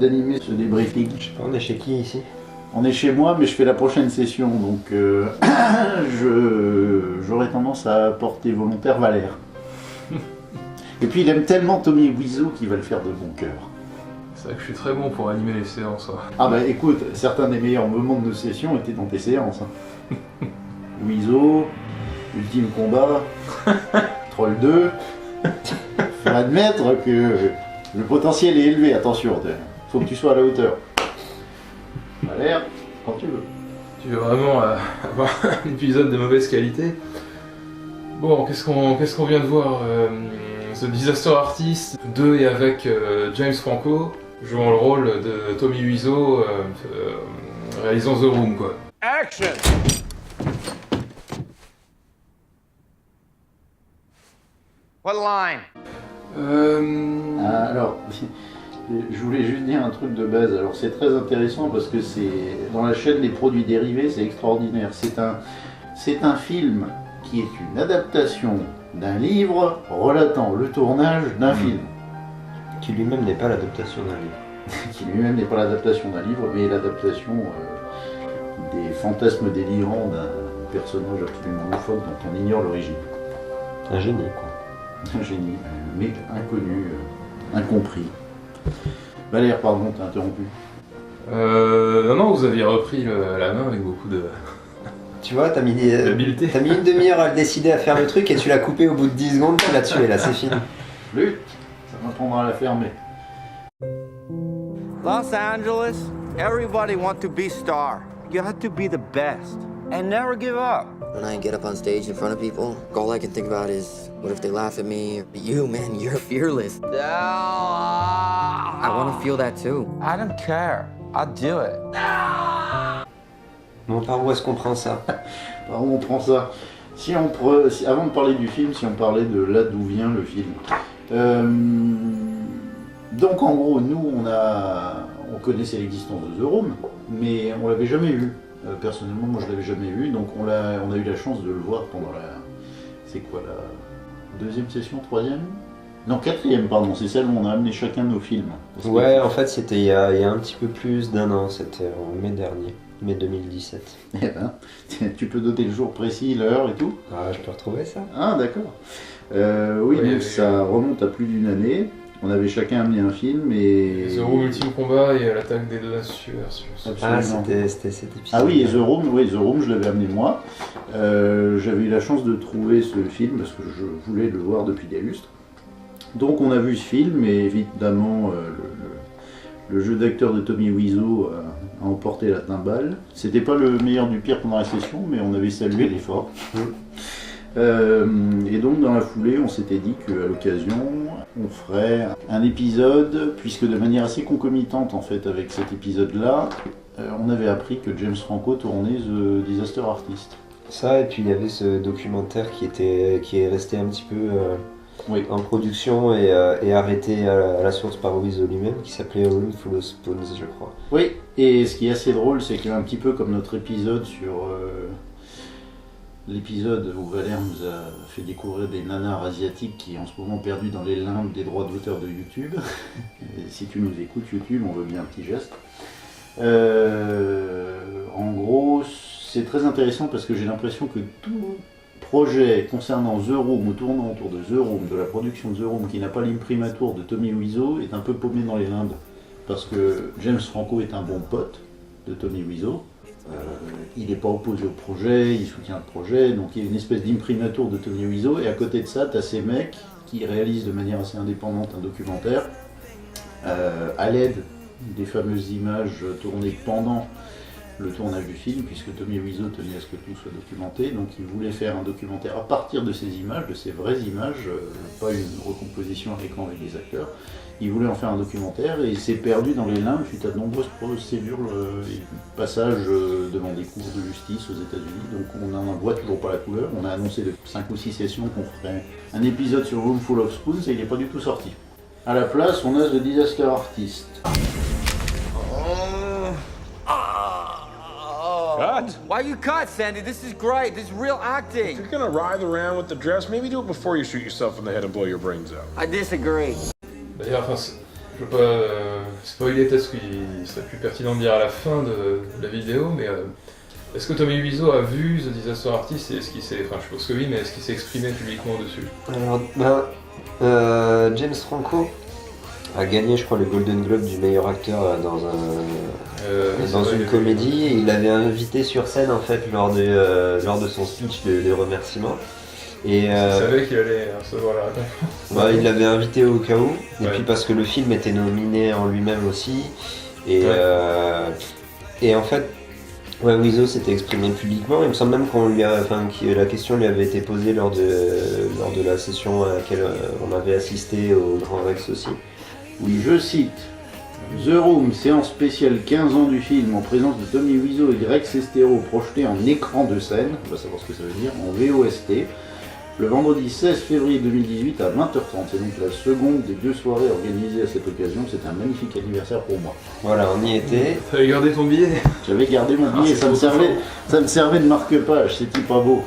d'animer ce débriefing. Je sais pas, on est chez qui ici? On est chez moi, mais je fais la prochaine session, donc j'aurais tendance à porter volontaire Valère. Et puis il aime tellement Tommy Wiseau qu'il va le faire de bon cœur. C'est vrai que je suis très bon pour animer les séances. Ouais. Ah bah écoute, certains des meilleurs moments de nos sessions étaient dans tes séances. Hein. Wiseau, Ultime Combat, Troll 2. Faut admettre que le potentiel est élevé, attention, faut que tu sois à la hauteur. Valère, quand tu veux. Tu veux vraiment avoir un épisode de mauvaise qualité? Bon, qu'est-ce qu'on vient de voir The Disaster Artist 2 et avec James Franco jouant le rôle de Tommy Wiseau réalisant The Room, quoi. Action! What line? Alors, je voulais juste dire un truc de base. Alors c'est très intéressant parce que c'est dans la chaîne des produits dérivés, c'est extraordinaire. C'est un film qui est une adaptation d'un livre relatant le tournage d'un film. Qui lui-même n'est pas l'adaptation d'un livre. Qui lui-même n'est pas l'adaptation d'un livre, mais l'adaptation des fantasmes délirants d'un personnage absolument loufoque dont on ignore l'origine. Un génie, quoi. Un génie, mais inconnu, incompris. Valère, pardon, t'as interrompu. Non, vous aviez repris la main avec beaucoup de... Tu vois, t'as mis d'habileté. T'as mis une demi-heure à le décider à faire le truc et tu l'as coupé au bout de 10 secondes, tu l'as tué, là, c'est fini. Lutte, ça m'apprendra à la fermer. Los Angeles, everybody wants to be star. You have to be the best and never give up. When I get up on stage in front of people, all I can think about is, what if they laugh at me? You, man, you're fearless. I want to feel that too. I don't care. I'll do it. Bon, par où est-ce qu'on prend ça? Par où on prend ça? Avant de parler du film, si on parlait de là d'où vient le film. Donc en gros, nous, on connaissait l'existence de The Room, mais on l'avait jamais vu. Personnellement, moi je l'avais jamais vu, donc on a eu la chance de le voir pendant c'est quoi, la deuxième session, troisième? Non, quatrième, pardon, c'est celle où on a amené chacun nos films. Ouais, en fait, c'était il y a un petit peu plus d'un an, c'était en mai dernier, mai 2017. Eh ben, tu peux noter le jour précis, l'heure et tout? Ah, je peux retrouver ça? Ah, d'accord. Oui, donc ça remonte à plus d'une année. On avait chacun amené un film et... The Room, Ultime Combat et l'attaque des deux sueurs. Ah, c'était cet épisode. Ah oui, et The Room, je l'avais amené moi. J'avais eu la chance de trouver ce film parce que je voulais le voir depuis des lustres. Donc on a vu ce film et évidemment le jeu d'acteur de Tommy Wiseau a emporté la timbale. C'était pas le meilleur du pire pendant la session, mais on avait salué l'effort. Et donc dans la foulée, on s'était dit qu'à l'occasion, on ferait un épisode, puisque de manière assez concomitante en fait avec cet épisode-là, on avait appris que James Franco tournait The Disaster Artist. Ça, et puis il y avait ce documentaire qui est resté un petit peu oui. en production et arrêté à la source par Wiseau lui-même, qui s'appelait A Room Full of Spoons, je crois. Oui, et ce qui est assez drôle, c'est qu'un petit peu comme notre épisode sur... l'épisode où Valère nous a fait découvrir des nanars asiatiques qui en ce moment perdus dans les limbes des droits d'auteur de YouTube. Et si tu nous écoutes YouTube, on veut bien un petit geste. En gros, c'est très intéressant parce que j'ai l'impression que tout projet concernant The Room ou tournant autour de The Room, de la production de The Room, qui n'a pas l'imprimatur de Tommy Wiseau, est un peu paumé dans les limbes. Parce que James Franco est un bon pote de Tommy Wiseau. Il n'est pas opposé au projet, il soutient le projet, donc il y a une espèce d'imprimatur de Tommy Wiseau, et à côté de ça, tu as ces mecs qui réalisent de manière assez indépendante un documentaire à l'aide des fameuses images tournées pendant le tournage du film, puisque Tommy Wiseau tenait à ce que tout soit documenté, donc il voulait faire un documentaire à partir de ces images, de ces vraies images, pas une recomposition à l'écran avec des acteurs. Il voulait en faire un documentaire et il s'est perdu dans les limbes suite à de nombreuses procédures et passages devant des cours de justice aux États-Unis. Donc on n'en voit toujours pas la couleur. On a annoncé de 5 ou 6 sessions qu'on ferait un épisode sur Room Full of Spoons et il n'est pas du tout sorti. À la place, on a The Disaster Artist. Cut? Why you cut, Sandy? This is great. This is real acting. If you're gonna writhe around with the dress, maybe do it before you shoot yourself in the head and blow your brains out. I disagree. D'ailleurs, je veux pas spoiler peut-être ce qu'il serait plus pertinent de dire à la fin de la vidéo, mais est-ce que Tommy Wiseau a vu The Disaster Artist et est-ce qu'il s'est, enfin je suppose que oui, mais est-ce qu'il s'est exprimé publiquement dessus? Alors, James Franco a gagné, je crois, le Golden Globe du meilleur acteur dans une comédie. Et il avait invité sur scène en fait lors de son speech de remerciement. Et il savait qu'il allait recevoir la récompense. Il l'avait invité au cas où. Et Ouais. puis parce que le film était nominé en lui-même aussi. Et, Ouais. et en fait, Wiseau s'était exprimé publiquement. Il me semble même que la question lui avait été posée lors de la session à laquelle on avait assisté au Grand Rex aussi. Oui, je cite. The Room, séance spéciale 15 ans du film en présence de Tommy Wiseau et Greg Sestero projeté en écran de scène, on va savoir ce que ça veut dire, en VOST, le vendredi 16 février 2018 à 20h30. C'est donc la seconde des 2 soirées organisées à cette occasion. C'est un magnifique anniversaire pour moi. Voilà, on y était. T'avais gardé ton billet? J'avais gardé mon billet, c'est ça me servait de marque-page, c'était pas beau.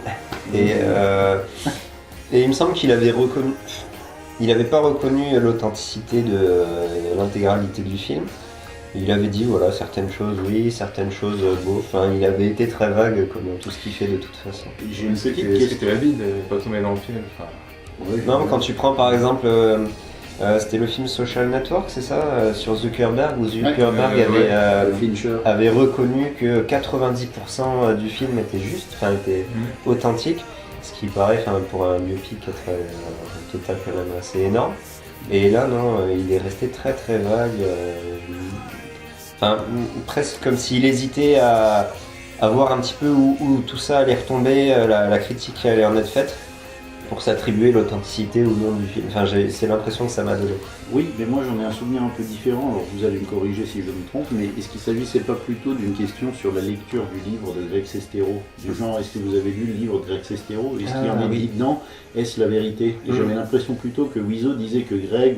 Et il me semble qu'il avait reconnu. Il n'avait pas reconnu l'authenticité de l'intégralité du film. Il avait dit voilà, certaines choses oui, certaines choses bon. Enfin, il avait été très vague comme dans tout ce qu'il fait de toute façon. J'ai une petite Est-ce que question. t'es la vie de pas tomber dans le film? Enfin, Ouais, Non, quand tu prends par exemple, c'était le film Social Network, c'est ça, sur Zuckerberg, où Zuckerberg Fincher. avait reconnu que 90% du film était juste, enfin était authentique, ce qui paraît pour un biopic être un total quand même assez énorme. Et là non, il est resté très très vague, presque comme s'il hésitait à voir un petit peu où tout ça allait retomber, la critique qui allait en être faite, pour s'attribuer l'authenticité ou non du film. Enfin, c'est l'impression que ça m'a donné. Oui, mais moi j'en ai un souvenir un peu différent, alors vous allez me corriger si je me trompe, mais est-ce qu'il s'agissait pas plutôt d'une question sur la lecture du livre de Greg Sestero? Du genre, est-ce que vous avez lu le livre de Greg Sestero? Est-ce qu'il y en a dit dedans? Est-ce la vérité? Et j'avais l'impression plutôt que Wiseau disait que Greg,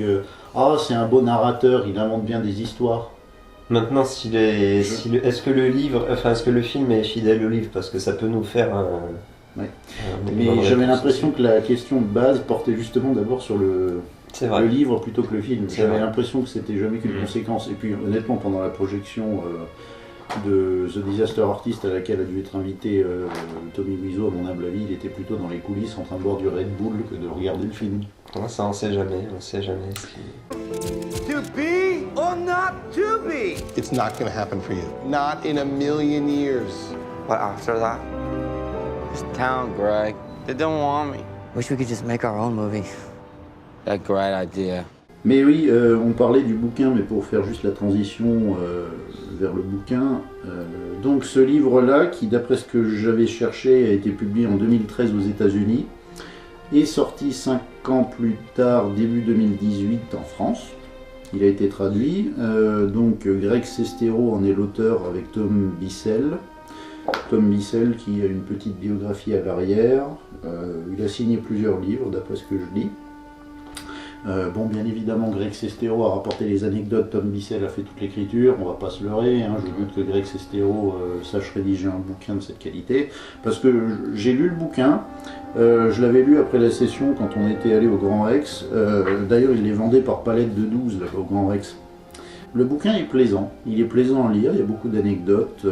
c'est un beau narrateur, il invente bien des histoires. Maintenant, est-ce que le film est fidèle au livre? Parce que ça peut nous faire un... Ouais. un Mais élément de j'avais réponse l'impression que la question de base portait justement d'abord sur le C'est vrai. livre plutôt que le film. C'est J'avais vrai. l'impression que c'était jamais qu'une conséquence. Et puis honnêtement, pendant la projection de The Disaster Artist à laquelle a dû être invité Tommy Wiseau, à mon humble avis, il était plutôt dans les coulisses en train de boire du Red Bull que de regarder le film. Ça, on sait jamais ce qui... To be or not to be? It's not going to happen for you. Not in a million years. But after that, This town, Greg. They don't want me. wish we could just make our own movie. That great idea. Mais oui, on parlait du bouquin, mais pour faire juste la transition vers le bouquin, donc ce livre-là, qui d'après ce que j'avais cherché, a été publié en 2013 aux États-Unis, est sorti 5 ans plus tard, début 2018 en France. Il a été traduit, donc Greg Sestero en est l'auteur avec Tom Bissell. Tom Bissell qui a une petite biographie à l'arrière. Il a signé plusieurs livres d'après ce que je lis. Bien évidemment, Greg Sestero a rapporté les anecdotes, Tom Bissell a fait toute l'écriture, on va pas se leurrer, je doute que Greg Sestero sache rédiger un bouquin de cette qualité, parce que j'ai lu le bouquin, je l'avais lu après la session quand on était allé au Grand Rex, d'ailleurs il les vendait par palette de 12 là, au Grand Rex. Le bouquin est plaisant, il est plaisant à lire, il y a beaucoup d'anecdotes,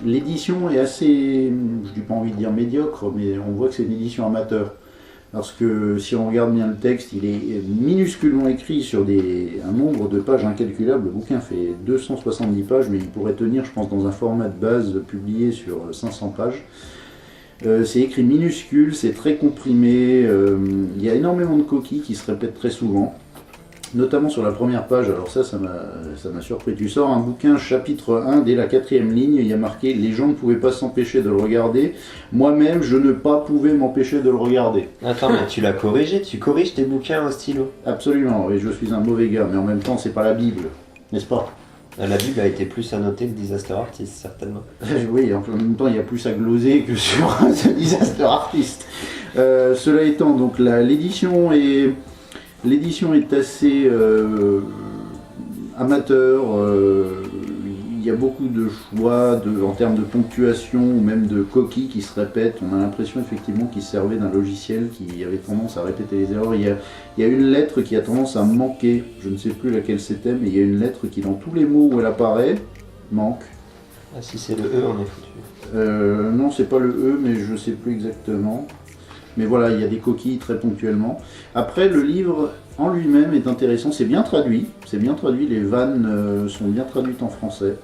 l'édition est assez, je n'ai pas envie de dire médiocre, mais on voit que c'est une édition amateur. Parce que si on regarde bien le texte, il est minusculement écrit sur un nombre de pages incalculable. Le bouquin fait 270 pages, mais il pourrait tenir, je pense, dans un format de base publié sur 500 pages. C'est écrit minuscule, c'est très comprimé, il y a énormément de coquilles qui se répètent très souvent. Notamment sur la première page, alors ça m'a surpris. Tu sors un bouquin, chapitre 1, dès la 4e ligne, il y a marqué « Les gens ne pouvaient pas s'empêcher de le regarder. Moi-même, je ne pouvais m'empêcher de le regarder. » Attends, mais tu l'as corrigé, tu corriges tes bouquins au stylo. Absolument, et je suis un mauvais gars, mais en même temps, c'est pas la Bible, n'est-ce pas? La Bible a été plus annotée que Disaster Artist, certainement. Oui, en même temps, il y a plus à gloser que sur The Disaster Artist. Cela étant, donc l'édition est assez amateur. il y a beaucoup de choix en termes de ponctuation ou même de coquilles qui se répètent. On a l'impression effectivement qu'il servait d'un logiciel qui avait tendance à répéter les erreurs. Il y a une lettre qui a tendance à manquer, je ne sais plus laquelle c'était, mais il y a une lettre qui dans tous les mots où elle apparaît, manque. Ah, si c'est le E, on est foutu. Non, c'est pas le E, mais je sais plus exactement. Mais voilà, il y a des coquilles très ponctuellement. Après, le livre en lui-même est intéressant, c'est bien traduit, les vannes sont bien traduites en français,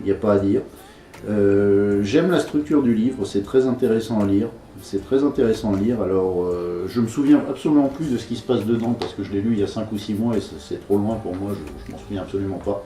il n'y a pas à dire. J'aime la structure du livre, c'est très intéressant à lire. Alors, je me souviens absolument plus de ce qui se passe dedans, parce que je l'ai lu il y a 5 ou 6 mois et c'est trop loin pour moi, je m'en souviens absolument pas.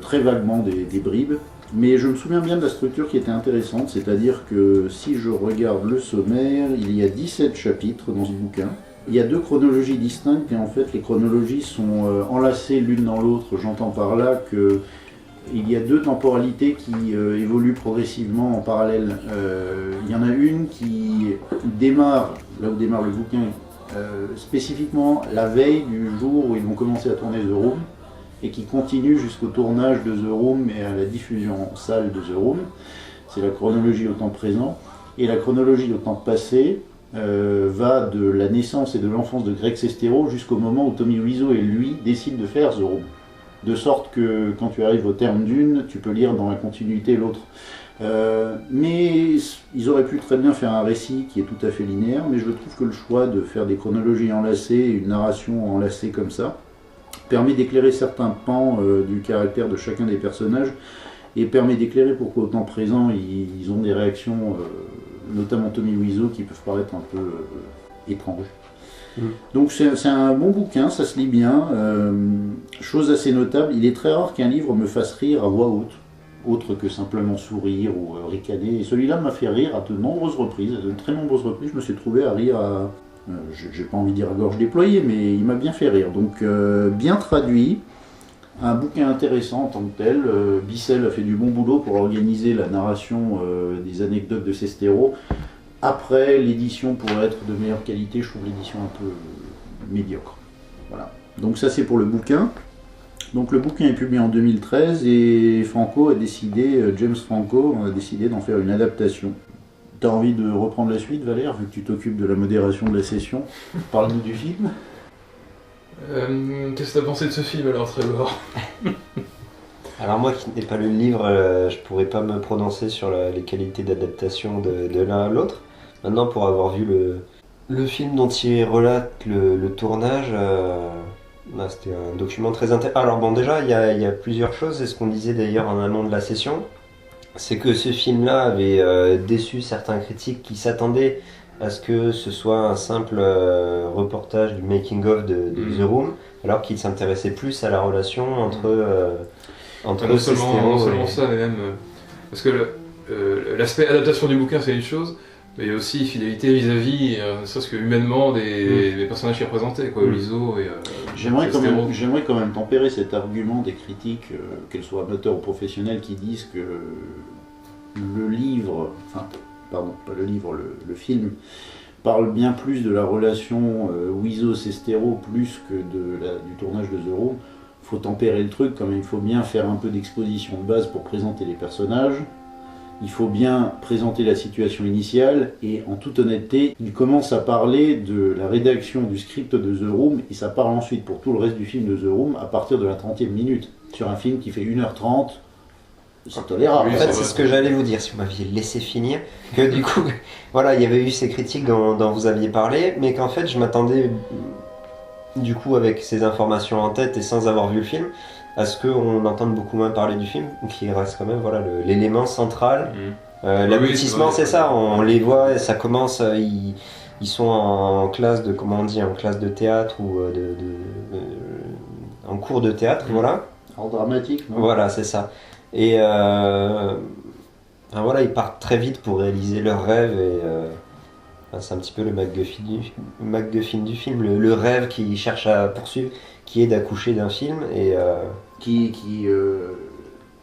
Très vaguement des bribes. Mais je me souviens bien de la structure qui était intéressante, c'est-à-dire que si je regarde le sommaire, il y a 17 chapitres dans ce bouquin. Il y a 2 chronologies distinctes et en fait les chronologies sont enlacées l'une dans l'autre. J'entends par là qu'il y a 2 temporalités qui évoluent progressivement en parallèle. Il y en a une qui démarre, là où démarre le bouquin, spécifiquement la veille du jour où ils vont commencer à tourner The Room, et qui continue jusqu'au tournage de The Room et à la diffusion en salle de The Room. C'est la chronologie au temps présent. Et la chronologie au temps passé va de la naissance et de l'enfance de Greg Sestero jusqu'au moment où Tommy Wiseau et lui décident de faire The Room. De sorte que quand tu arrives au terme d'une, tu peux lire dans la continuité l'autre. Mais ils auraient pu très bien faire un récit qui est tout à fait linéaire, mais je trouve que le choix de faire des chronologies enlacées, une narration enlacée comme ça, permet d'éclairer certains pans du caractère de chacun des personnages et permet d'éclairer pourquoi au temps présent ils ont des réactions, notamment Tommy Wiseau, qui peuvent paraître un peu étranges. Donc c'est un bon bouquin, ça se lit bien. Chose assez notable, il est très rare qu'un livre me fasse rire à voix haute, autre que simplement sourire ou ricaner. Et celui-là m'a fait rire à de nombreuses reprises, à de très nombreuses reprises. Je me suis trouvé à rire à... j'ai pas envie de dire à gorge déployée, mais il m'a bien fait rire. Donc bien traduit, un bouquin intéressant en tant que tel. Bissell a fait du bon boulot pour organiser la narration des anecdotes de Sestero. Après, l'édition pourrait être de meilleure qualité, je trouve l'édition un peu médiocre. Voilà. Donc ça c'est pour le bouquin. Donc le bouquin est publié en 2013 et James Franco a décidé d'en faire une adaptation. T'as envie de reprendre la suite, Valère, vu que tu t'occupes de la modération de la session? Parle-nous du film. Qu'est-ce que t'as pensé de ce film alors, Trevor? Alors moi qui n'ai pas lu le livre, je pourrais pas me prononcer sur les qualités d'adaptation de l'un à l'autre. Maintenant, pour avoir vu le film dont il relate le tournage, c'était un document très intéressant. Alors bon, déjà, il y a plusieurs choses, c'est ce qu'on disait d'ailleurs en amont de la session. C'est que ce film-là avait déçu certains critiques qui s'attendaient à ce que ce soit un simple reportage du making-of de The Room, alors qu'il s'intéressait plus à la relation entre non seulement et... ça, mais même... parce que l'aspect adaptation du bouquin, c'est une chose, mais il y a aussi fidélité vis-à-vis, ne serait-ce que humainement, des personnages qui représentaient, quoi, Wiseau et... J'aimerais quand même tempérer cet argument des critiques, qu'elles soient amateurs ou professionnels, qui disent que le livre, enfin, pardon, pas le livre, le film, parle bien plus de la relation Wiseau-Sestero plus que du tournage de The Room. Il faut tempérer le truc, quand même, il faut bien faire un peu d'exposition de base pour présenter les personnages. Il faut bien présenter la situation initiale et en toute honnêteté, il commence à parler de la rédaction du script de The Room et ça parle ensuite pour tout le reste du film de The Room à partir de la 30e minute. Sur un film qui fait 1h30, c'est tolérable. En fait, c'est ce que j'allais vous dire, si vous m'aviez laissé finir, que du coup, voilà, il y avait eu ces critiques dont vous aviez parlé, mais qu'en fait, je m'attendais, du coup, avec ces informations en tête et sans avoir vu le film, à ce qu'on entende beaucoup moins parler du film, qui reste quand même voilà, l'élément central. L'aboutissement, c'est ça, on les voit, ça commence, ils sont en classe de, comment on dit, en classe de théâtre ou en cours de théâtre, voilà. En dramatique, non ? Voilà, c'est ça. Et voilà, ils partent très vite pour réaliser leurs rêves et c'est un petit peu le MacGuffin du film, le rêve qu'ils cherchent à poursuivre, qui est d'accoucher d'un film et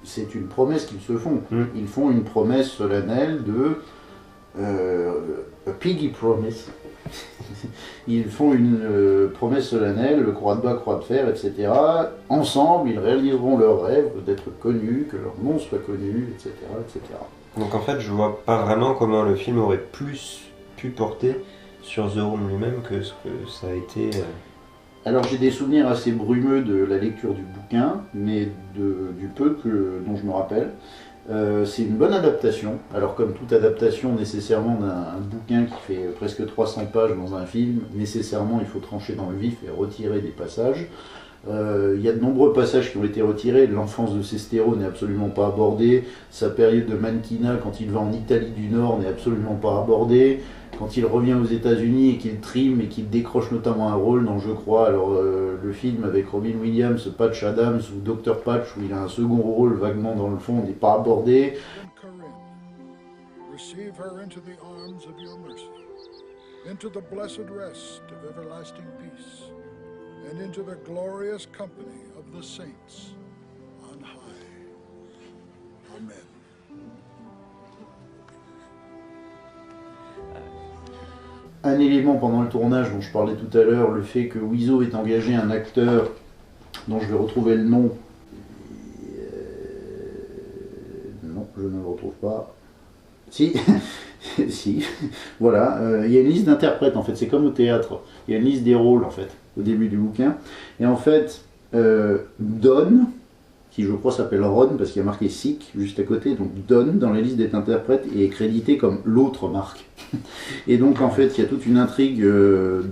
c'est une promesse qu'ils se font. Ils font une promesse solennelle de a piggy promise. Ils font une promesse solennelle, le croix de bois, croix de fer, etc. Ensemble, ils réaliseront leur rêve d'être connus, que leur nom soit connu, etc., etc. Donc en fait, je vois pas vraiment comment le film aurait plus pu porter sur The Room lui-même que ce que ça a été. Alors j'ai des souvenirs assez brumeux de la lecture du bouquin, mais du peu dont je me rappelle. C'est une bonne adaptation. Alors comme toute adaptation nécessairement d'un bouquin qui fait presque 300 pages dans un film, nécessairement il faut trancher dans le vif et retirer des passages. Il y a de nombreux passages qui ont été retirés. L'enfance de Sestero n'est absolument pas abordée. Sa période de mannequinat quand il va en Italie du Nord n'est absolument pas abordée. Quand il revient aux États-Unis et qu'il trime et qu'il décroche notamment un rôle dans, je crois, le film avec Robin Williams, Patch Adams ou Dr Patch, où il a un second rôle vaguement dans le fond, n'est pas abordé. Receive her into the arms of your mercy, into the blessed rest of everlasting peace, and into the glorious company of the saints on high. Amen. Un élément pendant le tournage dont je parlais tout à l'heure, le fait que Wiseau ait engagé un acteur dont je vais retrouver le nom. Non, je ne le retrouve pas. Si, si, voilà. Il y a une liste d'interprètes en fait, c'est comme au théâtre. Il y a une liste des rôles en fait, au début du bouquin. Et en fait, Don, qui je crois s'appelle Ron parce qu'il y a marqué Sick juste à côté, donc Don dans la liste des interprètes est crédité comme l'autre Marc. Et donc en fait il y a toute une intrigue, le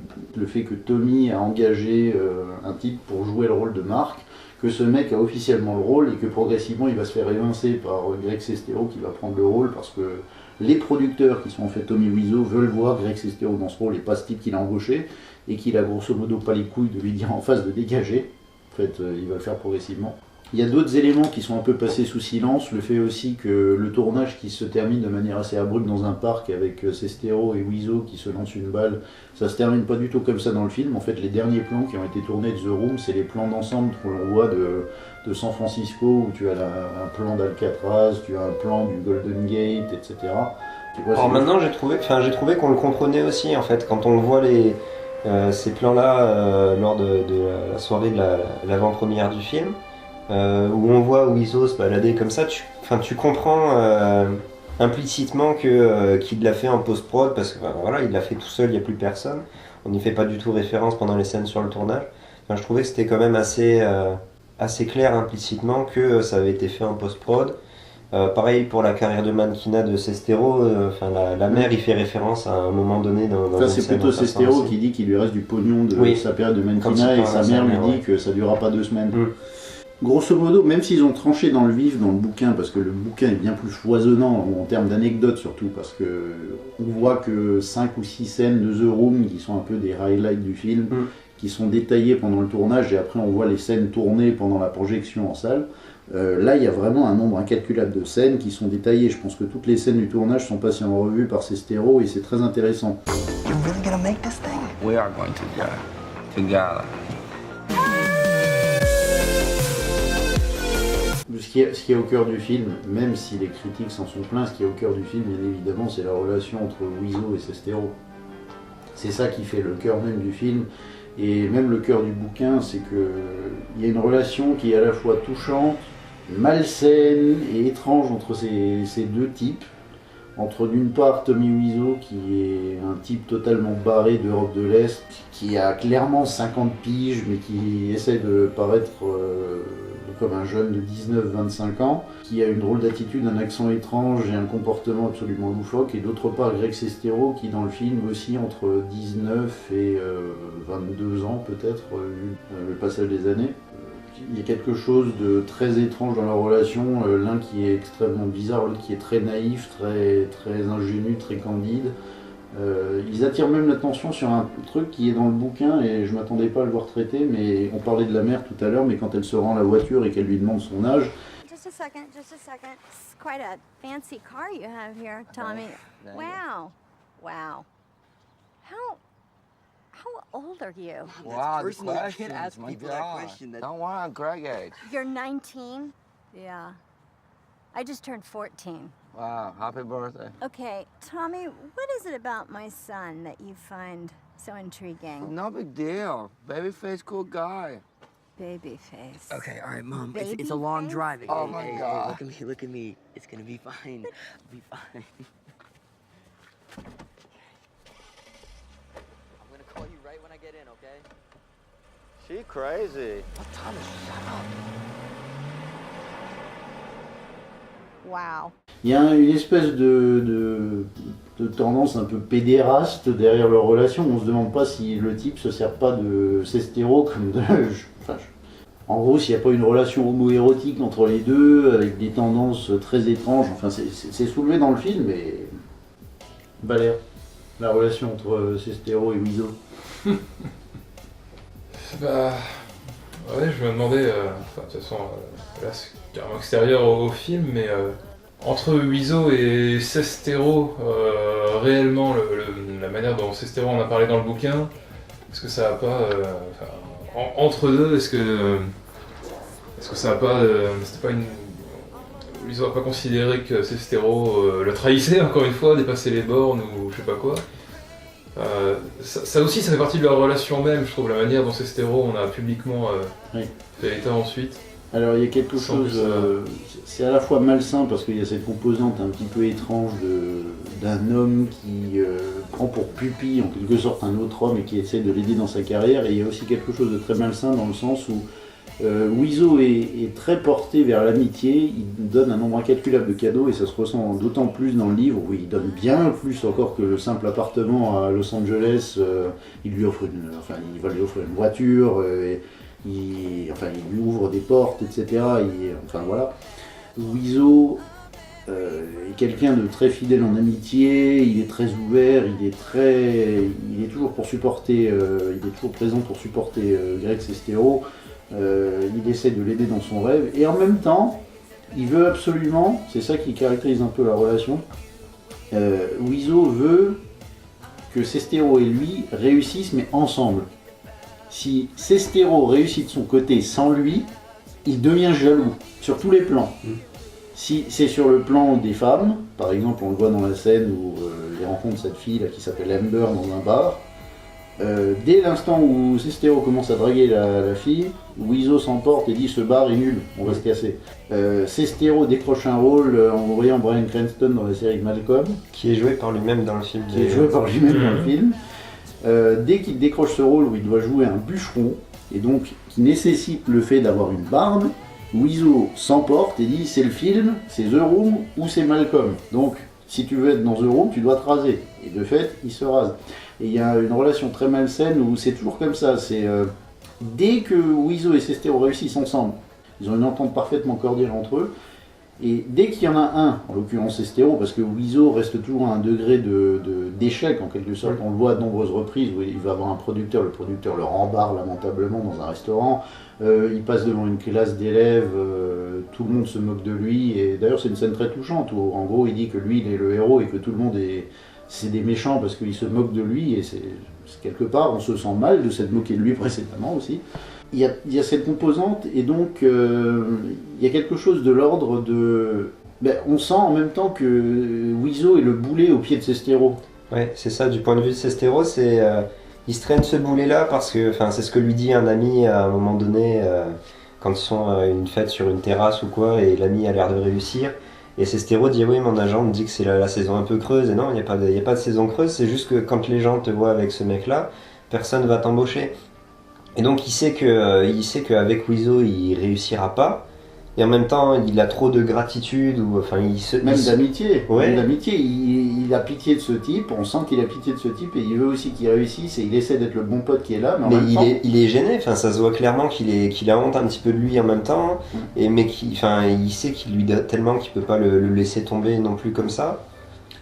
fait que Tommy a engagé un type pour jouer le rôle de Marc, que ce mec a officiellement le rôle et que progressivement il va se faire évincer par Greg Sestero qui va prendre le rôle parce que les producteurs qui sont en fait Tommy Wiseau veulent voir Greg Sestero dans ce rôle et pas ce type qu'il a embauché et qu'il a grosso modo pas les couilles de lui dire en face de dégager. En fait il va le faire progressivement. Il y a d'autres éléments qui sont un peu passés sous silence, le fait aussi que le tournage qui se termine de manière assez abrupte dans un parc avec Sestero et Wiseau qui se lancent une balle, ça se termine pas du tout comme ça dans le film. En fait les derniers plans qui ont été tournés de The Room, c'est les plans d'ensemble que l'on voit de San Francisco, où tu as un plan d'Alcatraz, tu as un plan du Golden Gate, etc. Alors maintenant j'ai trouvé qu'on le comprenait aussi en fait, quand on voit ces plans-là lors de la soirée de l'avant-première du film. Où on voit Wiseau se balader comme ça, tu comprends implicitement qu'il l'a fait en post-prod parce que voilà, il l'a fait tout seul, il n'y a plus personne. On n'y fait pas du tout référence pendant les scènes sur le tournage. Enfin, je trouvais que c'était quand même assez clair implicitement que ça avait été fait en post-prod. Pareil pour la carrière de mannequinat de Sestero, la mère il fait référence à un moment donné dans enfin, c'est plutôt Sestero qui dit qu'il lui reste du pognon de sa période de mannequinat et sa mère lui dit que ça ne durera pas 2 semaines. Grosso modo, même s'ils ont tranché dans le vif dans le bouquin, parce que le bouquin est bien plus foisonnant en termes d'anecdotes surtout, parce que on voit que 5 ou 6 scènes de The Room qui sont un peu des highlights du film, qui sont détaillées pendant le tournage, et après on voit les scènes tournées pendant la projection en salle. Là, il y a vraiment un nombre incalculable de scènes qui sont détaillées. Je pense que toutes les scènes du tournage sont passées en revue par Sestero et c'est très intéressant. You're really gonna make this thing? We are going to go together. Ce qui est au cœur du film, même si les critiques s'en sont plaints, ce qui est au cœur du film, bien évidemment, c'est la relation entre Wiseau et Sestero. C'est ça qui fait le cœur même du film, et même le cœur du bouquin, c'est qu'il y a une relation qui est à la fois touchante, malsaine et étrange entre ces deux types. Entre d'une part Tommy Wiseau, qui est un type totalement barré d'Europe de l'Est, qui a clairement 50 piges, mais qui essaie de paraître comme un jeune de 19-25 ans, qui a une drôle d'attitude, un accent étrange et un comportement absolument loufoque, et d'autre part Greg Sestero, qui dans le film aussi entre 19 et 22 ans peut-être, le passage des années. Il y a quelque chose de très étrange dans leur relation, l'un qui est extrêmement bizarre, l'autre qui est très naïf, très ingénu, très candide. Ils attirent même l'attention sur un truc qui est dans le bouquin et je m'attendais pas à le voir traiter, mais on parlait de la mère tout à l'heure, mais quand elle se rend à la voiture et qu'elle lui demande son âge... Just a second. It's quite a fancy car you have here, Tommy. Wow. How old are you? Wow, the question ask people that question. Don't want Greg age. You're 19? Yeah. I just turned 14. Wow, happy birthday. Okay, Tommy, what is it about my son that you find so intriguing? No big deal. Babyface, cool guy. Babyface. Okay, all right, Mom. It's a Baby long face? drive. Oh, my God. Look at me, look at me. It's gonna be fine. It'll be fine. I'm gonna call you right when I get in, okay? She crazy. Oh, Thomas, shut up. Wow. Il y a une espèce de tendance un peu pédéraste derrière leur relation. On se demande pas si le type se sert pas de Sestero comme de... En gros, s'il n'y a pas une relation homo-érotique entre les deux, avec des tendances très étranges. Enfin, c'est soulevé dans le film, mais... Valère, la relation entre Sestero et Wiseau. Bah. Ouais, je me demandais. De toute façon, là c'est carrément extérieur au film, mais entre Wiseau et Sestero, réellement, la manière dont Sestero en a parlé dans le bouquin, est-ce que ça a pas. Entre deux, est-ce que ça a pas. C'était pas une. Wiseau a pas considéré que Sestero le trahissait, encore une fois, dépasser les bornes ou je sais pas quoi. Ça aussi, ça fait partie de leur relation même, je trouve, la manière dont Sestero on a publiquement fait état ensuite. Alors il y a quelque chose, c'est à la fois malsain parce qu'il y a cette composante un petit peu étrange d'un homme qui prend pour pupille en quelque sorte un autre homme et qui essaie de l'aider dans sa carrière, et il y a aussi quelque chose de très malsain dans le sens où Wiseau est très porté vers l'amitié, il donne un nombre incalculable de cadeaux et ça se ressent d'autant plus dans le livre où il donne bien plus encore que le simple appartement à Los Angeles. Il lui offre il va lui offrir une voiture, il lui ouvre des portes, etc. Enfin voilà. Wiseau est quelqu'un de très fidèle en amitié, il est très ouvert, il est toujours présent pour supporter Greg Sestero. Il essaie de l'aider dans son rêve et en même temps il veut absolument, c'est ça qui caractérise un peu la relation, Wiseau veut que Sestero et lui réussissent mais ensemble. Si Sestero réussit de son côté sans lui, il devient jaloux sur tous les plans. Si c'est sur le plan des femmes, par exemple on le voit dans la scène où il rencontre cette fille là, qui s'appelle Amber dans un bar. Dès l'instant où Sestero commence à draguer la fille, Wiseau s'emporte et dit ce bar est nul, on va se casser. Sestero décroche un rôle en voyant Bryan Cranston dans la série Malcolm. Qui est joué par lui-même dans le film. Dans le film. Dès qu'il décroche ce rôle où il doit jouer un bûcheron, et donc qui nécessite le fait d'avoir une barbe, Wiseau s'emporte et dit c'est le film, c'est The Room ou c'est Malcolm. Donc si tu veux être dans The Room, tu dois te raser. Et de fait, il se rase. Et il y a une relation très malsaine où c'est toujours comme ça. Dès que Wiseau et Sestero réussissent ensemble, ils ont une entente parfaitement cordiale entre eux. Et dès qu'il y en a un, en l'occurrence Sestero, parce que Wiseau reste toujours à un degré d'échec en quelque sorte, on le voit à de nombreuses reprises où il va avoir un producteur, le producteur le rembarre lamentablement dans un restaurant, il passe devant une classe d'élèves, tout le monde se moque de lui, et d'ailleurs c'est une scène très touchante où en gros il dit que lui il est le héros et que tout le monde c'est des méchants parce qu'ils se moquent de lui, et c'est quelque part on se sent mal de s'être moqué de lui précédemment aussi. Il y a cette composante et donc il y a quelque chose de l'ordre de... on sent en même temps que Wiseau est le boulet au pied de Sestero. Ouais, c'est ça, du point de vue de Sestero, il se traîne ce boulet-là parce que c'est ce que lui dit un ami à un moment donné quand ils sont à une fête sur une terrasse ou quoi et l'ami a l'air de réussir. Et Sestero dit oui, mon agent me dit que c'est la saison un peu creuse. Et non, il n'y a pas de saison creuse, c'est juste que quand les gens te voient avec ce mec-là, personne ne va t'embaucher. Et donc il sait qu'avec Wiseau, il réussira pas. Et en même temps, il a trop de gratitude. D'amitié. Ouais. Même d'amitié. Il a pitié de ce type, on sent qu'il a pitié de ce type et il veut aussi qu'il réussisse et il essaie d'être le bon pote qui est là. Mais il est gêné, ça se voit clairement qu'il a honte un petit peu de lui en même temps. Mais il sait qu'il lui donne tellement qu'il peut pas le laisser tomber non plus comme ça.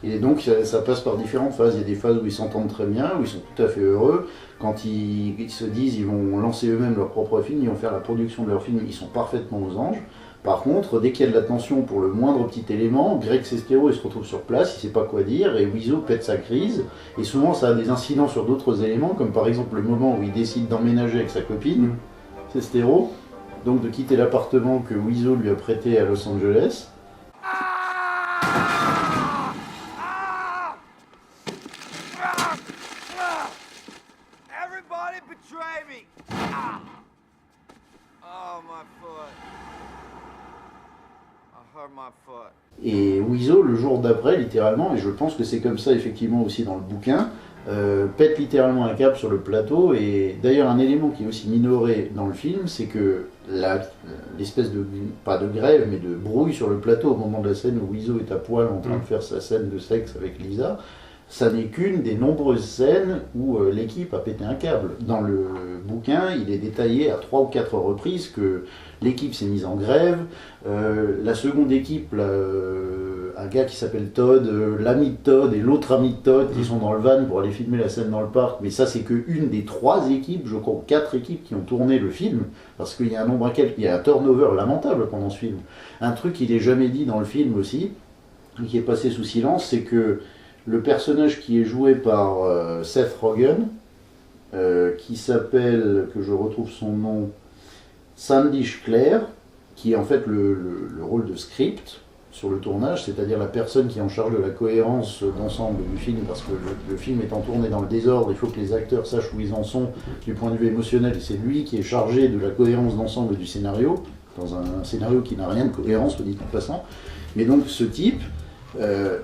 Et donc ça passe par différentes phases. Il y a des phases où ils s'entendent très bien, où ils sont tout à fait heureux. Quand ils se disent ils vont lancer eux-mêmes leur propre film, ils vont faire la production de leur film, ils sont parfaitement aux anges. Par contre, dès qu'il y a de la tension pour le moindre petit élément, Greg Sestero il se retrouve sur place, il sait pas quoi dire, et Wiseau pète sa crise. Et souvent ça a des incidents sur d'autres éléments, comme par exemple le moment où il décide d'emménager avec sa copine, Sestero, donc de quitter l'appartement que Wiseau lui a prêté à Los Angeles. Et Wiseau, le jour d'après, littéralement, et je pense que c'est comme ça effectivement aussi dans le bouquin, pète littéralement un câble sur le plateau. Et d'ailleurs, un élément qui est aussi minoré dans le film, c'est que l'espèce de, pas de grève, mais de brouille sur le plateau au moment de la scène où Wiseau est à poil en train de faire sa scène de sexe avec Lisa, ça n'est qu'une des nombreuses scènes où l'équipe a pété un câble. Dans le bouquin, il est détaillé à 3 ou 4 reprises que l'équipe s'est mise en grève. La seconde équipe, là, un gars qui s'appelle Todd, l'ami de Todd et l'autre ami de Todd qui sont dans le van pour aller filmer la scène dans le parc. Mais ça, c'est qu'une des 3 équipes, je crois 4 équipes qui ont tourné le film, parce qu'il y a un nombre il y a un turnover lamentable pendant ce film. Un truc qui n'est jamais dit dans le film aussi, qui est passé sous silence, c'est que le personnage qui est joué par Seth Rogen, qui s'appelle, que je retrouve son nom, Sandy Claire, qui est en fait le rôle de script sur le tournage, c'est-à-dire la personne qui est en charge de la cohérence d'ensemble du film, parce que le film étant tourné dans le désordre, il faut que les acteurs sachent où ils en sont du point de vue émotionnel, et c'est lui qui est chargé de la cohérence d'ensemble du scénario, dans un scénario qui n'a rien de cohérence, dit en passant. Mais donc ce type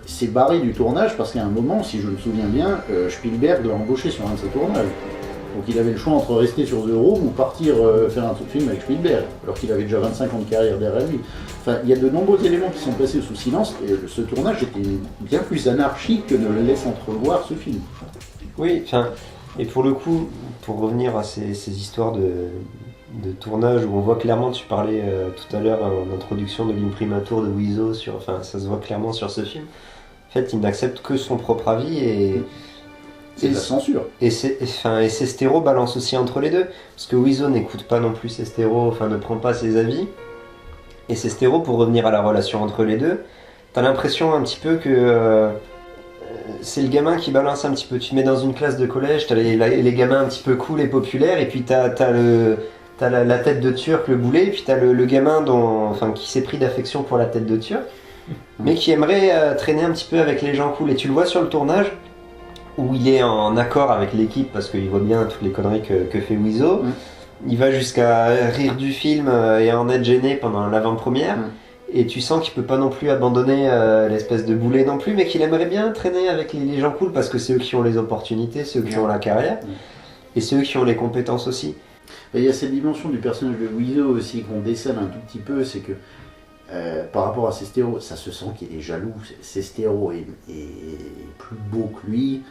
s'est barré du tournage parce qu'à un moment, si je me souviens bien, Spielberg l'a embauché sur un de ses tournages. Donc il avait le choix entre rester sur The Room ou partir faire un film avec Spielberg, alors qu'il avait déjà 25 ans de carrière derrière lui. Enfin, il y a de nombreux éléments qui sont passés sous silence, et ce tournage était bien plus anarchique que ne le laisse entrevoir ce film. Oui, et pour le coup, pour revenir à ces histoires de tournage où on voit clairement, tu parlais tout à l'heure en introduction de l'imprimatur de Wiseau, ça se voit clairement sur ce film. En fait, il n'accepte que son propre avis et c'est de la censure. Et Sestero balance aussi entre les deux, parce que Wiseau n'écoute pas non plus Sestero, ne prend pas ses avis. Et Sestero, pour revenir à la relation entre les deux, t'as l'impression un petit peu que c'est le gamin qui balance un petit peu. Tu te mets dans une classe de collège, t'as les gamins un petit peu cool et populaires, et puis t'as la tête de Turc, le boulet, et puis t'as le gamin qui s'est pris d'affection pour la tête de Turc, mais qui aimerait traîner un petit peu avec les gens cool. Et tu le vois sur le tournage, où il est en accord avec l'équipe, parce qu'il voit bien toutes les conneries que fait Wiseau. Il va jusqu'à rire du film et en être gêné pendant l'avant-première. Et tu sens qu'il peut pas non plus abandonner l'espèce de boulet non plus, mais qu'il aimerait bien traîner avec les gens cool, parce que c'est eux qui ont les opportunités, c'est eux qui ont la carrière, et c'est eux qui ont les compétences aussi. Il y a cette dimension du personnage de Wiseau aussi qu'on décèle un tout petit peu, c'est que par rapport à Sestero, ça se sent qu'il est jaloux. Sestero est plus beau que lui,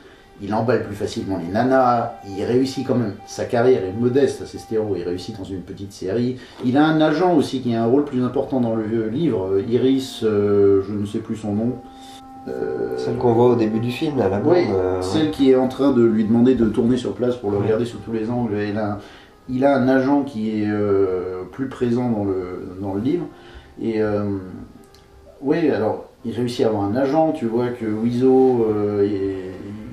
il emballe plus facilement les nanas, il réussit quand même, sa carrière est modeste à Sestero, il réussit dans une petite série. Il a un agent aussi qui a un rôle plus important dans le livre, Iris, je ne sais plus son nom. Celle qu'on voit au début du film, là, la blonde. Oui, celle qui est en train de lui demander de tourner sur place pour le regarder sous tous les angles. Il a un agent qui est plus présent dans le livre. Et oui, alors il réussit à avoir un agent. Tu vois que Wiseau,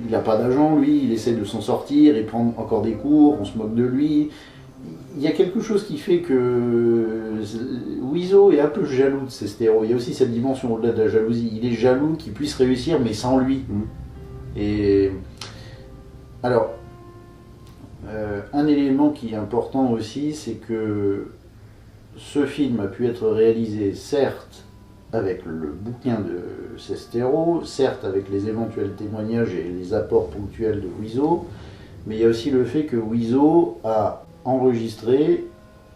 il n'a pas d'agent, lui, il essaie de s'en sortir, il prend encore des cours, on se moque de lui. Il y a quelque chose qui fait que Wiseau est un peu jaloux de Sestero. Il y a aussi cette dimension au-delà de la jalousie. Il est jaloux qu'il puisse réussir, mais sans lui. Et alors, un élément qui est important aussi, c'est que ce film a pu être réalisé, certes, avec le bouquin de Sestero, certes avec les éventuels témoignages et les apports ponctuels de Wiseau, mais il y a aussi le fait que Wiseau a enregistré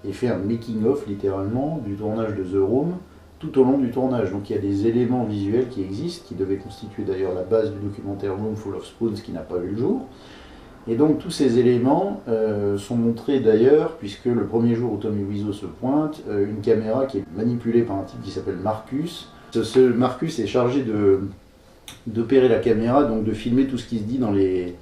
et fait un making-of littéralement du tournage de The Room tout au long du tournage. Donc il y a des éléments visuels qui existent, qui devaient constituer d'ailleurs la base du documentaire Room Full of Spoons qui n'a pas vu le jour. Et donc tous ces éléments sont montrés d'ailleurs, puisque le premier jour où Tommy Wiseau se pointe, une caméra qui est manipulée par un type qui s'appelle Marcus. Ce Marcus est chargé d'opérer la caméra, donc de filmer tout ce qui se dit dans les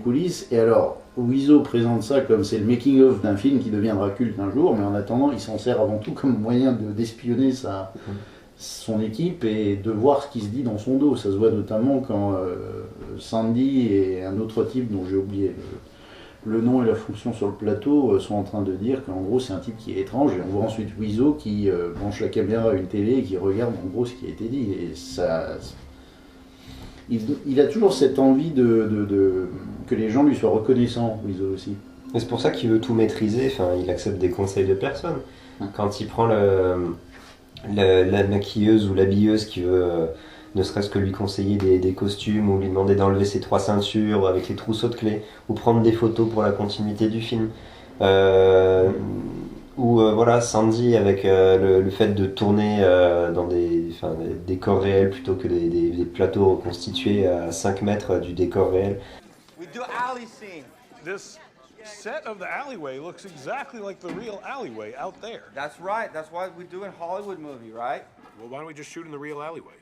coulisses. Et alors, Wiseau présente ça comme c'est le making-of d'un film qui deviendra culte un jour, mais en attendant, il s'en sert avant tout comme moyen d'espionner son équipe et de voir ce qui se dit dans son dos. Ça se voit notamment quand Sandy et un autre type dont j'ai oublié le nom et la fonction sur le plateau sont en train de dire qu'en gros c'est un type qui est étrange, et on voit ensuite Wiseau qui branche la caméra à une télé et qui regarde en gros ce qui a été dit. Et ça, il a toujours cette envie que les gens lui soient reconnaissants, Wiseau aussi. Et c'est pour ça qu'il veut tout maîtriser, il accepte des conseils de personne. Quand il prend la maquilleuse ou l'habilleuse qui veut ne serait-ce que lui conseiller des costumes ou lui demander d'enlever ses 3 ceintures avec les trousseaux de clés ou prendre des photos pour la continuité du film. Ou voilà, Sandy avec le fait de tourner dans des décors réels plutôt que des plateaux reconstitués à 5 mètres du décor réel. We do alley scene. This set of the alleyway looks exactly like the real alleyway out there. That's right. That's what we do in Hollywood movie, right? Well, why don't we just shoot in the real alleyway?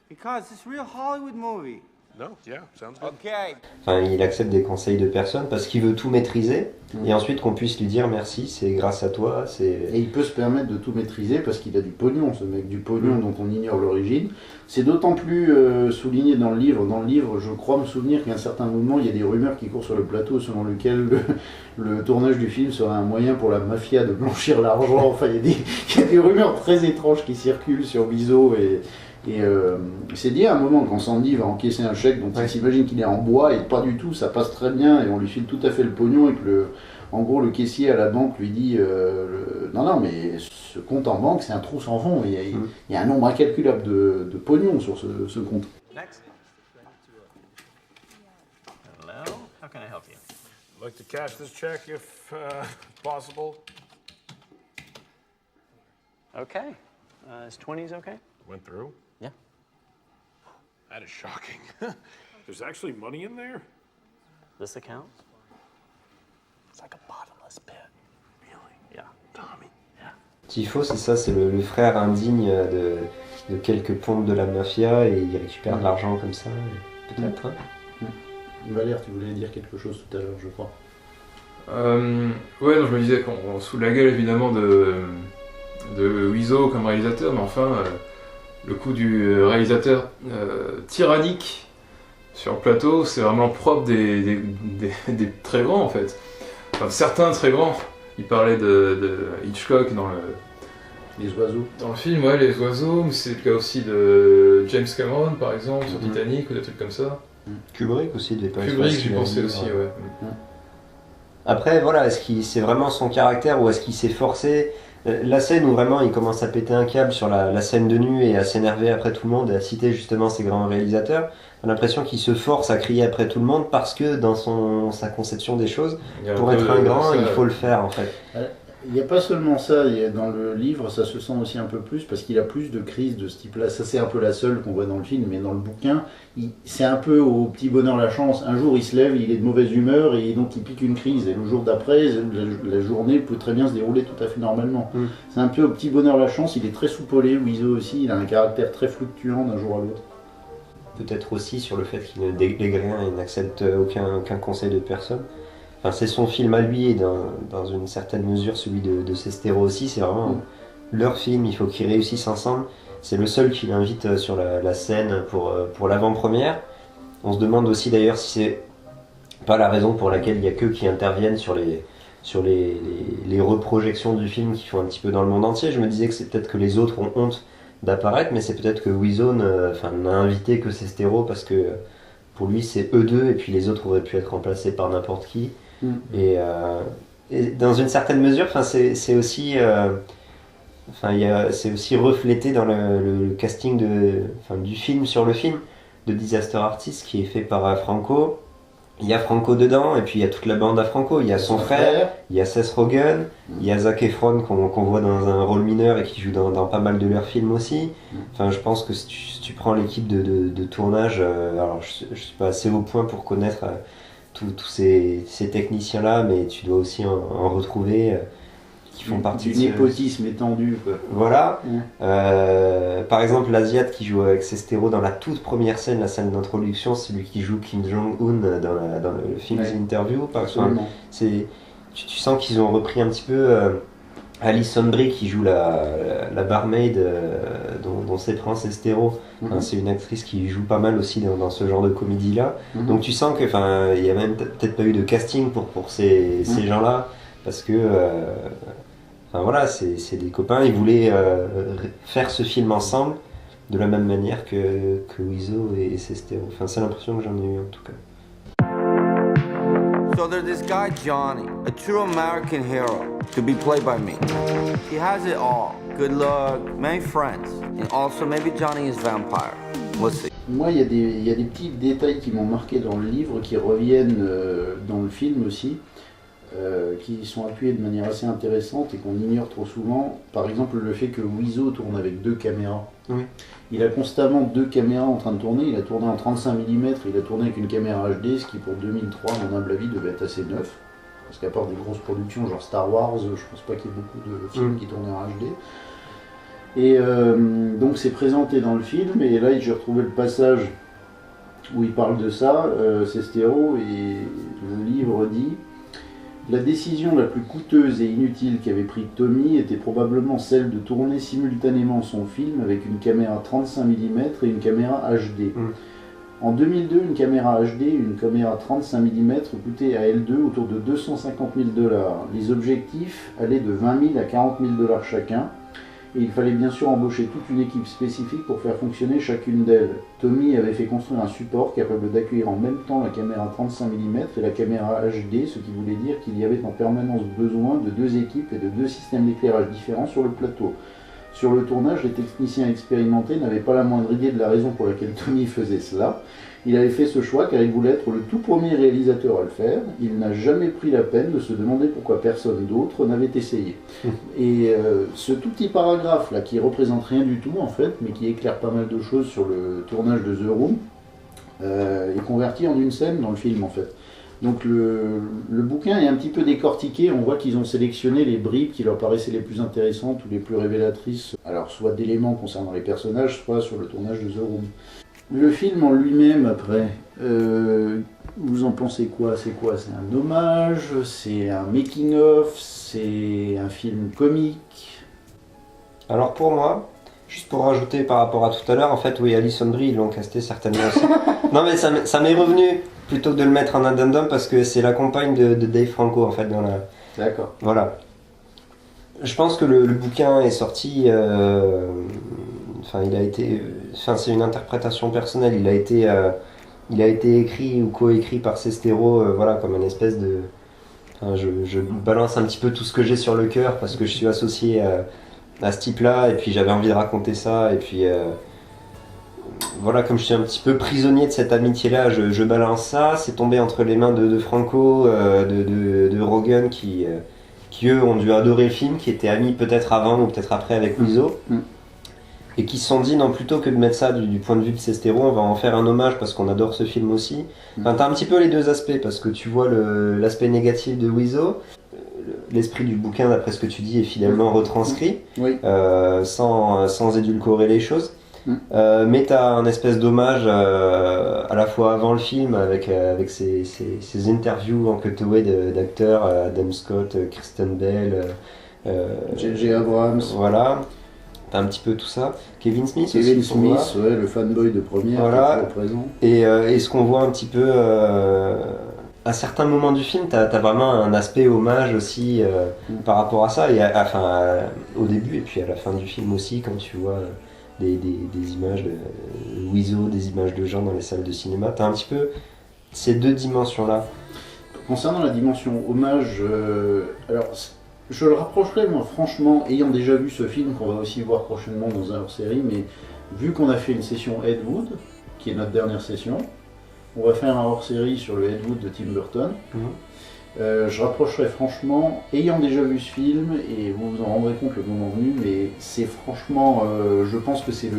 Because it's real Hollywood movie. No, yeah, sounds good. Okay. Enfin, il accepte des conseils de personnes parce qu'il veut tout maîtriser et ensuite qu'on puisse lui dire merci, c'est grâce à toi. Et il peut se permettre de tout maîtriser parce qu'il a du pognon, ce mec, du pognon dont on ignore l'origine. C'est d'autant plus souligné dans le livre. Dans le livre, je crois me souvenir qu'à un certain moment, il y a des rumeurs qui courent sur le plateau selon lesquelles le tournage du film serait un moyen pour la mafia de blanchir l'argent. Enfin, il y a des rumeurs très étranges qui circulent sur Wiseau et c'est dit à un moment quand Sandy va encaisser un chèque dont il s'imagine qu'il est en bois et pas du tout, ça passe très bien et on lui file tout à fait le pognon et que en gros le caissier à la banque lui dit non mais ce compte en banque c'est un trou sans fond, il y a un nombre incalculable de pognon sur ce compte. Next. Hello, how can I help you? I'd like to cash this check if possible. Okay. Is 20s okay? Went through? Yeah. That is shocking. There's actually money in there? This account? It's like a bottomless pit. Really? Yeah. Tommy. Yeah. Tifo, c'est ça, c'est le frère indigne de quelques pontes de la mafia et il récupère de l'argent comme ça, peut-être. Hein. Valère, tu voulais dire quelque chose tout à l'heure, je crois. Ouais, non, je me disais qu'on se fout de la gueule évidemment de Wiseau comme réalisateur, mais enfin, le coup du réalisateur tyrannique sur le plateau, c'est vraiment propre des très grands en fait. Enfin, certains très grands. Il parlait de Hitchcock dans Les oiseaux. Dans le film, ouais, les oiseaux, mais c'est le cas aussi de James Cameron par exemple, sur Titanic ou des trucs comme ça. Kubrick aussi devait pas être Kubrick, facile j'y à pensais vivre. aussi, ouais. Après, voilà, est-ce que c'est vraiment son caractère ou est-ce qu'il s'est forcé? La scène où vraiment il commence à péter un câble sur la scène de nu et à s'énerver après tout le monde et à citer justement ces grands réalisateurs, on a l'impression qu'il se force à crier après tout le monde parce que dans sa conception des choses, pour être un grand, il faut le faire en fait. Il n'y a pas seulement ça, dans le livre ça se sent aussi un peu plus parce qu'il a plus de crises de ce type-là. Ça c'est un peu la seule qu'on voit dans le film, mais dans le bouquin, c'est un peu au petit bonheur la chance. Un jour il se lève, il est de mauvaise humeur et donc il pique une crise. Et le jour d'après, la journée peut très bien se dérouler tout à fait normalement. C'est un peu au petit bonheur la chance, il est très soupolé, Wiseau aussi, il a un caractère très fluctuant d'un jour à l'autre. Peut-être aussi sur le fait qu'il ne délègue rien et n'accepte aucun conseil de personne. Enfin, c'est son film à lui et dans une certaine mesure celui de Sestero aussi, c'est vraiment leur film, il faut qu'ils réussissent ensemble. C'est le seul qui l'invite sur la scène pour l'avant-première. On se demande aussi d'ailleurs si c'est pas la raison pour laquelle il n'y a qu'eux qui interviennent sur les reprojections du film qui font un petit peu dans le monde entier. Je me disais que c'est peut-être que les autres ont honte d'apparaître, mais c'est peut-être que Wiseau n'a invité que Sestero parce que pour lui c'est eux deux et puis les autres auraient pu être remplacés par n'importe qui. Et dans une certaine mesure, c'est aussi reflété dans le casting du film sur le film de Disaster Artist qui est fait par Franco. Il y a Franco dedans et puis il y a toute la bande à Franco. Il y a son frère, il y a Seth Rogen, il y a Zac Efron qu'on voit dans un rôle mineur et qui joue dans pas mal de leurs films aussi. Enfin, je pense que si tu prends l'équipe de tournage, alors je suis pas assez au point pour connaître tous ces techniciens-là, mais tu dois aussi en retrouver qui font partie du népotisme étendu, quoi. Voilà. Par exemple, l'Asiate qui joue avec Sestero dans la toute première scène, la scène d'introduction, c'est lui qui joue Kim Jong-un dans le film The Interview. Par exemple, tu sens qu'ils ont repris un petit peu Alison Brie qui joue la barmaid dont s'éprend Sestero. Enfin, c'est une actrice qui joue pas mal aussi dans ce genre de comédie-là. Donc tu sens que, il y a même peut-être pas eu de casting pour ces gens-là, parce que voilà, c'est des copains, ils voulaient faire ce film ensemble de la même manière que Wiseau et Sestero. Enfin, c'est l'impression que j'en ai eu en tout cas. So there's this guy Johnny, a true American hero, to be played by me. He has it all: good look, many friends. And also maybe Johnny is vampire. We'll see. Moi, il y a des petits détails qui m'ont marqué dans le livre, qui reviennent dans le film aussi, qui sont appuyés de manière assez intéressante et qu'on ignore trop souvent. Par exemple, le fait que Wiseau tourne avec 2 caméras. Oui. Il a constamment 2 caméras en train de tourner. Il a tourné en 35 mm, il a tourné avec une caméra HD, ce qui pour 2003, à mon humble avis, devait être assez neuf. Parce qu'à part des grosses productions genre Star Wars, je pense pas qu'il y ait beaucoup de films qui tournaient en HD. Et donc c'est présenté dans le film, et là j'ai retrouvé le passage où il parle de ça, Sestero, et le livre dit: la décision la plus coûteuse et inutile qu'avait pris Tommy était probablement celle de tourner simultanément son film avec une caméra 35 mm et une caméra HD. En 2002, une caméra HD et une caméra 35 mm coûtaient à L2 autour de 250 000 $. Les objectifs allaient de 20 000 à 40 000 $ chacun. Et il fallait bien sûr embaucher toute une équipe spécifique pour faire fonctionner chacune d'elles. Tommy avait fait construire un support capable d'accueillir en même temps la caméra 35 mm et la caméra HD, ce qui voulait dire qu'il y avait en permanence besoin de 2 équipes et de 2 systèmes d'éclairage différents sur le plateau. Sur le tournage, les techniciens expérimentés n'avaient pas la moindre idée de la raison pour laquelle Tommy faisait cela. Il avait fait ce choix car il voulait être le tout premier réalisateur à le faire. Il n'a jamais pris la peine de se demander pourquoi personne d'autre n'avait essayé. Et ce tout petit paragraphe là, qui représente rien du tout en fait, mais qui éclaire pas mal de choses sur le tournage de The Room, est converti en une scène dans le film en fait. Donc le bouquin est un petit peu décortiqué, on voit qu'ils ont sélectionné les bribes qui leur paraissaient les plus intéressantes ou les plus révélatrices, alors soit d'éléments concernant les personnages, soit sur le tournage de The Room. Le film en lui-même, après, vous en pensez quoi? C'est quoi? C'est un hommage? C'est un making-of? C'est un film comique? Alors pour moi, juste pour rajouter par rapport à tout à l'heure, en fait, oui, Alison Brie, ils l'ont casté certainement aussi. Non mais ça m'est revenu, plutôt que de le mettre en addendum, parce que c'est la compagne de Dave Franco, en fait, dans la... D'accord. Voilà. Je pense que le bouquin est sorti... Enfin, il a été... Enfin, c'est une interprétation personnelle. Il a été écrit ou coécrit par Sestero, voilà, comme une espèce de... Enfin, je balance un petit peu tout ce que j'ai sur le cœur, parce que je suis associé à ce type-là, et puis j'avais envie de raconter ça, et puis... voilà, comme je suis un petit peu prisonnier de cette amitié-là, je balance ça. C'est tombé entre les mains de Franco, de Rogen, qui eux ont dû adorer le film, qui étaient amis peut-être avant ou peut-être après avec Wiseau, et qui se sont dit non, plutôt que de mettre ça du point de vue de Sestero, on va en faire un hommage parce qu'on adore ce film aussi. Enfin, t'as un petit peu les deux aspects, parce que tu vois l'aspect négatif de Wiseau, l'esprit du bouquin, d'après ce que tu dis, est finalement retranscrit, sans édulcorer les choses. Mais tu as un espèce d'hommage à la fois avant le film avec ces interviews en cutaway d'acteurs, Adam Scott, Kristen Bell, J.J. Abrams. Voilà, tu as un petit peu tout ça. Kevin Smith aussi. Kevin Smith, ouais, le fanboy de première, voilà. qui est présent. Et ce qu'on voit un petit peu à certains moments du film, tu as vraiment un aspect hommage aussi par rapport à ça, et au début et puis à la fin du film aussi, quand tu vois des images de Wiseau, des images de gens dans les salles de cinéma. Tu as un petit peu ces deux dimensions-là. Concernant la dimension hommage, alors je le rapprocherais, moi franchement, ayant déjà vu ce film, qu'on va aussi voir prochainement dans un hors-série, mais vu qu'on a fait une session Ed Wood, qui est notre dernière session, on va faire un hors-série sur le Ed Wood de Tim Burton. Je rapprocherais franchement, ayant déjà vu ce film, et vous vous en rendrez compte le moment venu, mais c'est franchement, je pense que c'est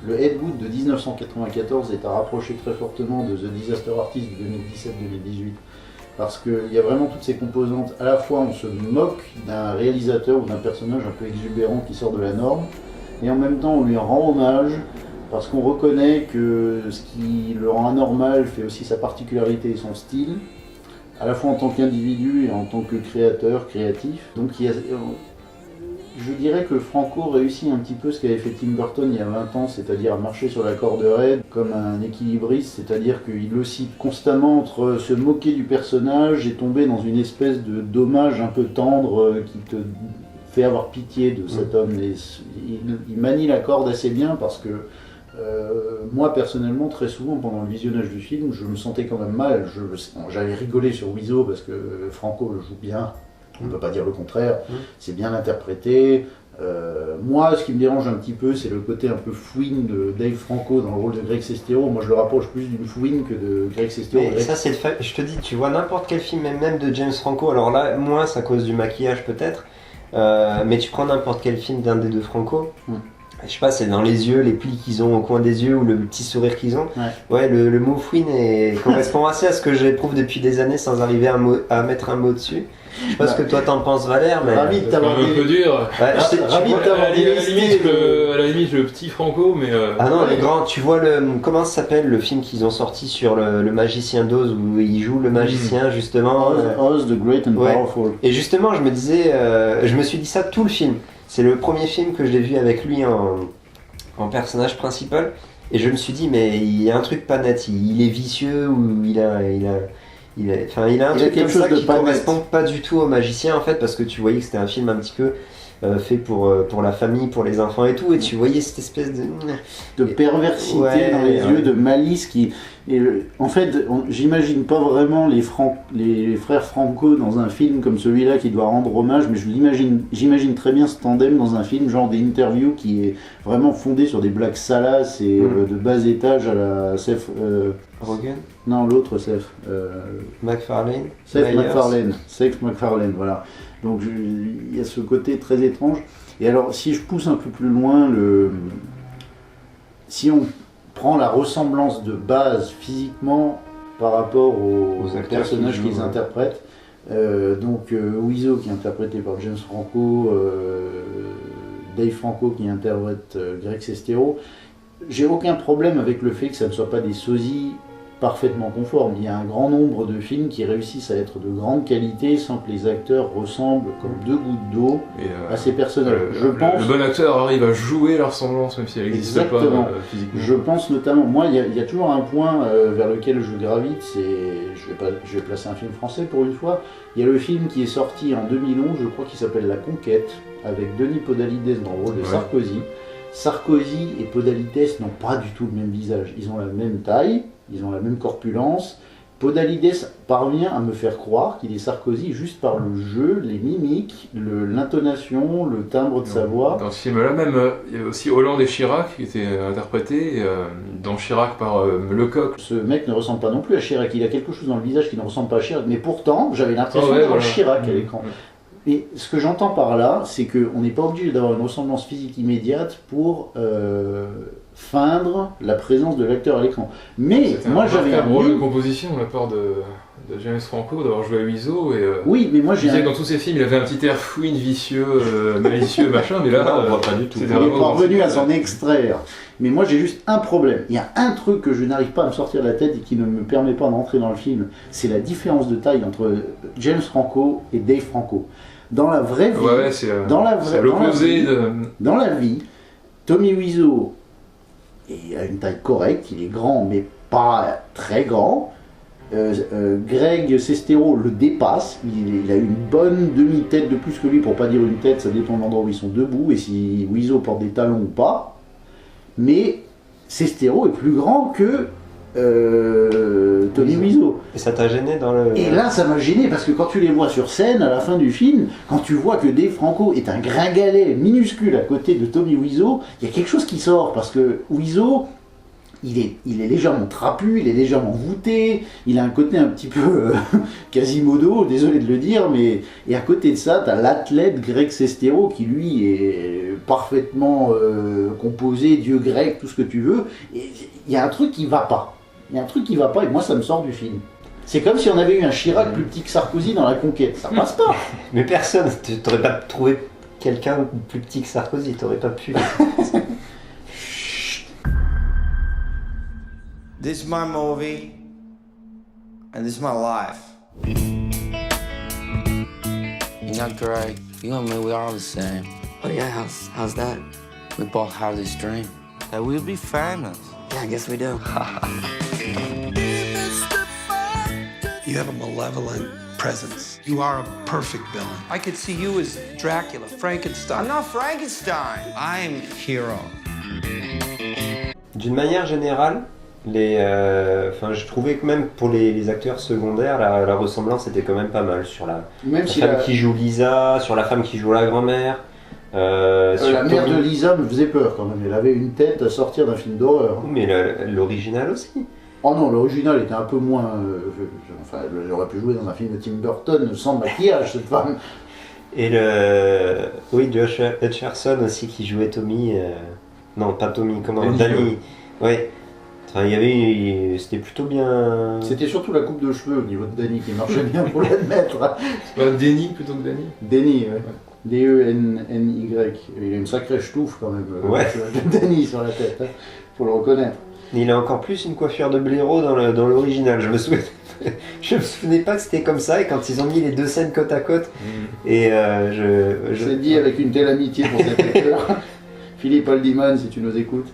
le Ed Wood de 1994 est à rapprocher très fortement de The Disaster Artist de 2017-2018, parce qu'il y a vraiment toutes ces composantes. À la fois on se moque d'un réalisateur ou d'un personnage un peu exubérant qui sort de la norme, et en même temps on lui rend hommage, parce qu'on reconnaît que ce qui le rend anormal fait aussi sa particularité et son style, à la fois en tant qu'individu et en tant que créateur, créatif. Donc je dirais que Franco réussit un petit peu ce qu'avait fait Tim Burton il y a 20 ans, c'est-à-dire marcher sur la corde raide comme un équilibriste, c'est-à-dire qu'il oscille constamment entre se moquer du personnage et tomber dans une espèce d'hommage un peu tendre qui te fait avoir pitié de cet homme. Et il manie la corde assez bien, parce que moi personnellement, très souvent pendant le visionnage du film, je me sentais quand même mal. J'avais rigolé sur Wiseau parce que Franco le joue bien, on ne peut pas dire le contraire, c'est bien interprété, Moi, ce qui me dérange un petit peu, c'est le côté un peu fouine de Dave Franco dans le rôle de Greg Sestero. Moi, je le rapproche plus d'une fouine que de Greg Sestero. Mais ça, c'est le fait. Je te dis, tu vois n'importe quel film, même de James Franco, alors là, moins à cause du maquillage peut-être, mais tu prends n'importe quel film d'un des deux Franco, je sais pas, c'est dans les yeux, les plis qu'ils ont au coin des yeux ou le petit sourire qu'ils ont. Ouais, le mot fouine correspond assez à ce que j'éprouve depuis des années sans arriver à mettre un mot dessus. Je sais pas ce que toi t'en penses, Valère, mais. Ravi de t'avoir un peu dur. Ouais, ravi de t'avoir à la limite, le petit Franco, mais. Ah non, les grands, tu vois comment ça s'appelle le film qu'ils ont sorti sur le magicien d'Oz où il joue le magicien justement. Oz, the Great and Powerful. Et justement, je me suis dit ça tout le film. C'est le premier film que je l'ai vu avec lui en personnage principal. Et je me suis dit, mais il y a un truc pas net. Il est vicieux ou il a un truc comme ça qui correspond pas du tout au magicien en fait, parce que tu voyais que c'était un film un petit peu fait pour la famille, pour les enfants et tout, et tu voyais cette espèce de perversité dans les yeux, de malice qui... en fait, j'imagine pas vraiment les frères Franco dans un film comme celui-là qui doit rendre hommage, mais j'imagine très bien ce tandem dans un film genre des interviews qui est vraiment fondé sur des blagues salaces et de bas étage à la Seth Rogen. Non, l'autre Seth MacFarlane. Seth MacFarlane, voilà. Donc il y a ce côté très étrange. Et alors, si je pousse un peu plus loin, si on prend la ressemblance de base physiquement par rapport aux personnages qu'ils interprètent, donc Wiseau qui est interprété par James Franco, Dave Franco qui interprète Greg Sestero, j'ai aucun problème avec le fait que ça ne soit pas des sosies parfaitement conformes. Il y a un grand nombre de films qui réussissent à être de grande qualité sans que les acteurs ressemblent comme deux gouttes d'eau à ces personnages. Le bon acteur arrive à jouer la ressemblance même si elle n'existe pas physiquement. Je pense notamment, moi il y a toujours un point vers lequel je gravite, je vais placer un film français pour une fois. Il y a le film qui est sorti en 2011, je crois qu'il s'appelle La Conquête, avec Denis Podalides dans le rôle de Sarkozy. Sarkozy et Podalides n'ont pas du tout le même visage. Ils ont la même taille, ils ont la même corpulence. Podalides parvient à me faire croire qu'il est Sarkozy juste par le jeu, les mimiques, l'intonation, le timbre de sa voix. Dans ce film-là même, il y a aussi Hollande et Chirac qui étaient interprétés, dans Chirac par Lecoq. Ce mec ne ressemble pas non plus à Chirac, il a quelque chose dans le visage qui ne ressemble pas à Chirac, mais pourtant j'avais l'impression de voir Chirac à l'écran. Et ce que j'entends par là, c'est qu'on n'est pas obligé d'avoir une ressemblance physique immédiate pour feindre la présence de l'acteur à l'écran. Mais moi j'avais un rôle de composition de la part de James Franco d'avoir joué à Wiseau et oui, mais moi j'ai que dans tous ses films il avait un petit air fouine, vicieux, malicieux, machin, mais là on voit pas du tout. Il n'est pas revenu à s'en extraire. Mais moi j'ai juste un problème. Il y a un truc que je n'arrive pas à me sortir de la tête et qui ne me permet pas d'entrer dans le film, c'est la différence de taille entre James Franco et Dave Franco. Dans la vraie vie, dans la vie, Tommy Wiseau a une taille correcte, il est grand mais pas très grand. Greg Sestero le dépasse, il a une bonne demi-tête de plus que lui, pour pas dire une tête, ça dépend de l'endroit où ils sont debout et si Wiseau porte des talons ou pas. Mais Sestero est plus grand que Tommy Wiseau. Et ça t'a gêné dans le... Et là ça m'a gêné parce que quand tu les vois sur scène à la fin du film, quand tu vois que Dave Franco est un gringalet minuscule à côté de Tommy Wiseau, il y a quelque chose qui sort parce que Wiseau il est légèrement trapu, il est légèrement voûté, il a un côté un petit peu Quasimodo, désolé de le dire, mais et à côté de ça, tu as l'athlète Greg Sestero qui lui est parfaitement composé, dieu grec, tout ce que tu veux, et il y a un truc qui va pas. Il y a un truc qui va pas et moi ça me sort du film. C'est comme si on avait eu un Chirac plus petit que Sarkozy dans La Conquête, ça passe pas. Mais personne, t'aurais pas trouvé quelqu'un plus petit que Sarkozy, t'aurais pas pu. This is my movie, and this is my life. You know, Greg, you and me, we're all the same. Oh yeah, how's that? We both have this dream. That we'll be famous. Yeah, I guess we do. You have a malevolent presence. You are a perfect villain. I could see you as Dracula, Frankenstein. I'm not Frankenstein. I'm Hero. D'une manière générale, je trouvais que même pour les acteurs secondaires, la ressemblance était quand même pas mal sur la femme qui joue Lisa, sur la femme qui joue la grand-mère. La mère de Lisa me faisait peur quand même. Elle avait une tête à sortir d'un film d'horreur. Mais l'original aussi. Oh non, l'original était un peu moins. Enfin, elle aurait pu jouer dans un film de Tim Burton sans maquillage, cette femme. Et oui, Josh Hutcherson aussi qui jouait Tommy. Non, pas Tommy, comment Danny. Ouais. Enfin, c'était plutôt bien. C'était surtout la coupe de cheveux au niveau de Danny qui marchait bien, pour l'admettre. C'est pas Denny plutôt que Danny. Denny, ouais. D-E-N-N-Y. Il a une sacrée ch'touffe quand même. Ouais. Danny sur la tête, hein. Faut le reconnaître. Il a encore plus une coiffure de blaireau dans l'original. Je me souvenais pas que c'était comme ça, et quand ils ont mis les deux scènes côte à côte, et je l'ai dit avec une telle amitié pour cet acteur. Philippe Aldiman, si tu nous écoutes.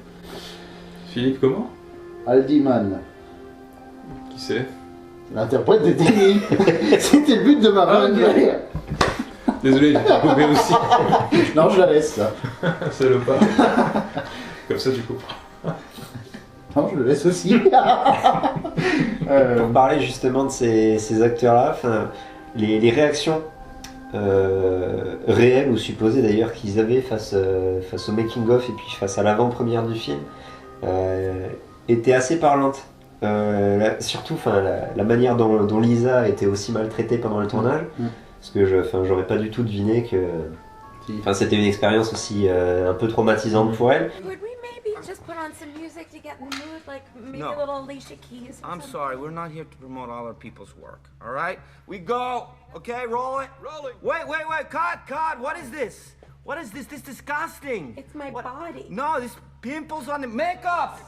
Philippe comment? Aldiman. Qui c'est? L'interprète de Denny. C'était le but de ma vanne. Désolé, j'ai pas coupé aussi. Non, je la laisse, ça. Salopard. Comme ça, tu coupes. Non, je le laisse aussi. Pour parler justement de ces acteurs-là, les réactions réelles ou supposées d'ailleurs qu'ils avaient face au making-of et puis face à l'avant-première du film étaient assez parlantes. Surtout la manière dont Lisa était aussi maltraitée pendant le tournage, parce que j'aurais pas du tout deviné que c'était une expérience aussi un peu traumatisante pour elle. Just put on some music to get in the mood, like maybe No. a little Alicia Keys. I'm sorry, we're not here to promote all our people's work, all right? We go, okay, roll it. Rolling. Wait, cut, what is this? What is this? This is disgusting. It's my body. No, this pimples on the makeup,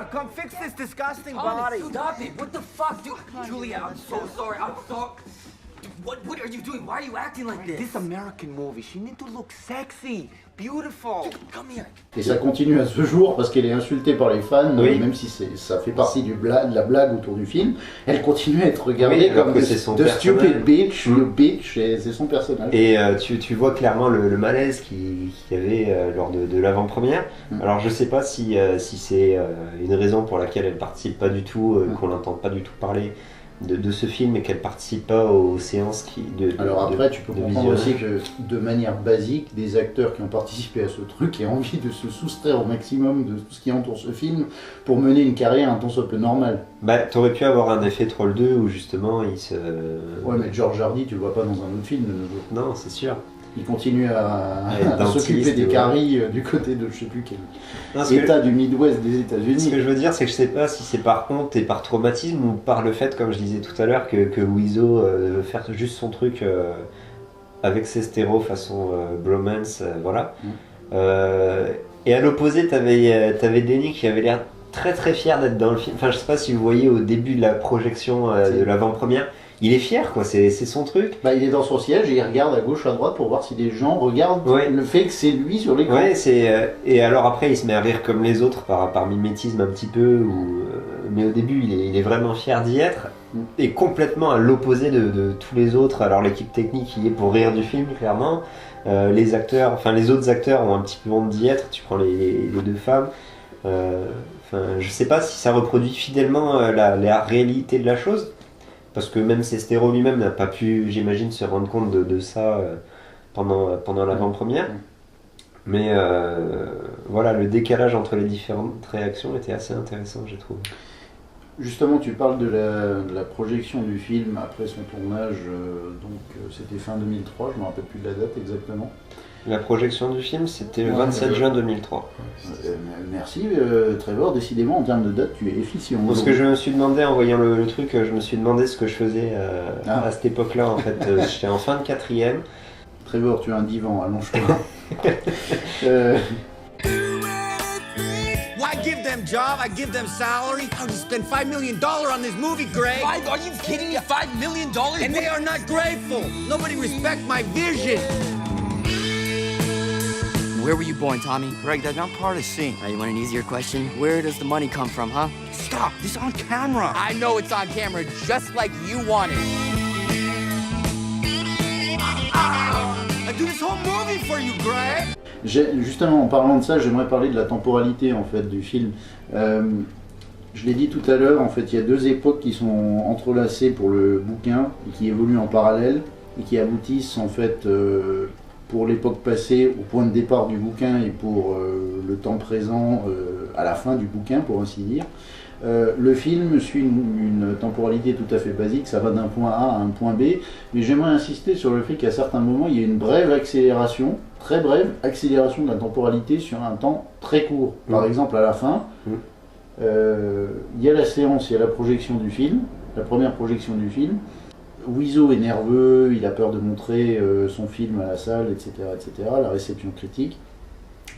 come fix this disgusting body. Stop it! What the fuck, dude? Julia, I'm so sorry. I'm sorry. What are you doing? Why are you acting like this? This American movie, she need to look sexy, beautiful. Come here. Et ça continue à ce jour parce qu'elle est insultée par les fans, Oui. même si ça fait partie de la blague autour du film. Elle continue à être regardée Oui, alors comme que c'est son the personnage. stupid bitch, le bitch, et c'est son personnage. Et tu vois clairement le malaise qu'il y avait lors de l'avant-première. Alors je sais pas si c'est une raison pour laquelle elle participe pas du tout, qu'on n'entend pas du tout parler de ce film et qu'elle participe pas aux séances Alors après, tu peux comprendre visionnage. aussi que de manière basique, des acteurs qui ont participé à ce truc aient envie de se soustraire au maximum de tout ce qui entoure ce film pour mener une carrière un tant soit peu normale. Bah, t'aurais pu avoir un effet Troll 2 où justement il se... Ouais, mais George Hardy, tu le vois pas dans un autre film de nos jours. Non, c'est sûr. Il continue à dentiste, s'occuper des ouais. caries du côté de je sais plus quel Non, état du Midwest des États-Unis. Ce que je veux dire, c'est que je sais pas si c'est par honte et par traumatisme ou par le fait, comme je disais tout à l'heure, que Wiseau veut faire juste son truc avec ses stéros façon bromance, voilà. Et à l'opposé, t'avais Denny qui avait l'air très très fier d'être dans le film. Enfin, je sais pas si vous voyez au début de la projection de l'avant-première, il est fier, quoi, c'est son truc. Bah, il est dans son siège et il regarde à gauche, à droite pour voir si les gens regardent le fait que c'est lui sur l'écran. Ouais, et alors après, il se met à rire comme les autres par mimétisme un petit peu, mais au début, il est vraiment fier d'y être, et complètement à l'opposé de tous les autres. Alors l'équipe technique y est pour rire du film, clairement. Les acteurs, enfin les autres acteurs ont un petit peu honte d'y être. Tu prends les deux femmes. Je sais pas si ça reproduit fidèlement la réalité de la chose. Parce que même Sestero lui-même n'a pas pu, j'imagine, se rendre compte de ça pendant l'avant-première. Mais voilà, le décalage entre les différentes réactions était assez intéressant, j'ai trouvé. Justement, tu parles de la projection du film après son tournage, c'était fin 2003, je ne me rappelle plus de la date exactement. La projection du film, c'était le 27 juin 2003. Merci Trevor, décidément en termes de date, tu es efficient. Parce que je me suis demandé, en voyant le truc, je me suis demandé ce que je faisais à cette époque-là. En fait, j'étais en fin de 4e. Trevor, tu as un divan, allonge-toi. Why give them job? I give them salary. I would spend $5 million on this movie, Greg. Are you kidding me? $5 million? And they are not grateful. Nobody respects my vision. Where were you born, Tommy? Greg, that's not part of the scene. Now, you want an easier question? Where does the money come from, huh? Stop, this is on camera. I know it's on camera, just like you want it. I do this whole movie for you, Greg. Justement, en parlant de ça, j'aimerais parler de la temporalité en fait du film. Je l'ai dit tout à l'heure, en fait, il y a deux époques qui sont entrelacées pour le bouquin et qui évoluent en parallèle et qui aboutissent en fait pour l'époque passée, au point de départ du bouquin et pour le temps présent à la fin du bouquin, pour ainsi dire. Le film suit une temporalité tout à fait basique, ça va d'un point A à un point B, mais j'aimerais insister sur le fait qu'à certains moments, il y a une brève accélération, très brève accélération de la temporalité sur un temps très court. Par exemple, à la fin, il y a la séance, il y a la projection du film, la première projection du film. Wiseau est nerveux, il a peur de montrer son film à la salle, etc., etc., la réception critique.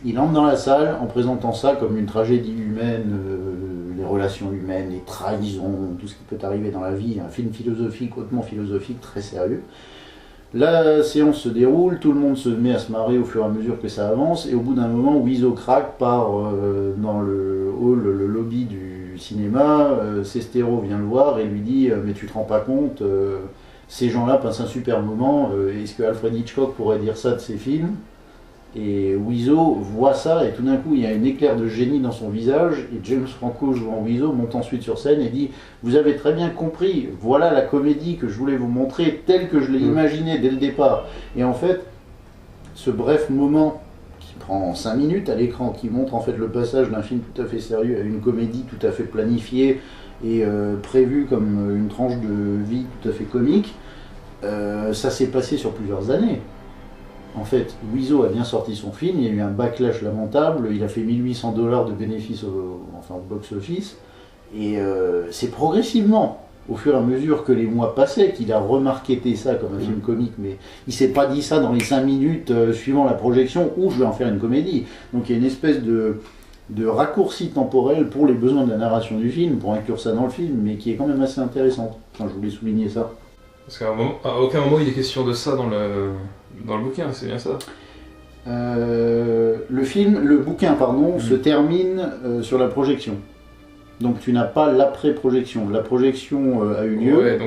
Il entre dans la salle en présentant ça comme une tragédie humaine, les relations humaines, les trahisons, tout ce qui peut arriver dans la vie, un film philosophique, hautement philosophique, très sérieux. La séance se déroule, tout le monde se met à se marrer au fur et à mesure que ça avance, et au bout d'un moment, Wiseau craque, part dans le hall, le lobby du cinéma, Sestero vient le voir et lui dit « Mais tu te rends pas compte, ces gens-là passent un super moment, est-ce que Alfred Hitchcock pourrait dire ça de ses films ?» Et Wiseau voit ça, et tout d'un coup il y a un éclair de génie dans son visage, et James Franco, jouant Wiseau, monte ensuite sur scène et dit « Vous avez très bien compris, voilà la comédie que je voulais vous montrer telle que je l'ai imaginée dès le départ. » Et en fait, ce bref moment qui prend 5 minutes à l'écran, qui montre en fait le passage d'un film tout à fait sérieux à une comédie tout à fait planifiée et prévue comme une tranche de vie tout à fait comique, ça s'est passé sur plusieurs années. En fait, Wiseau a bien sorti son film, il y a eu un backlash lamentable, il a fait $1800 de bénéfices au box-office, et c'est progressivement, au fur et à mesure que les mois passaient, qu'il a remarketé ça comme un film comique, mais il s'est pas dit ça dans les 5 minutes suivant la projection, où je vais en faire une comédie. Donc il y a une espèce de raccourci temporel pour les besoins de la narration du film, pour inclure ça dans le film, mais qui est quand même assez intéressante. Enfin, je voulais souligner ça. Parce qu'à aucun moment il est question de ça dans le bouquin, c'est bien ça. Le bouquin, se termine sur la projection. Donc tu n'as pas l'après-projection. La projection a eu lieu,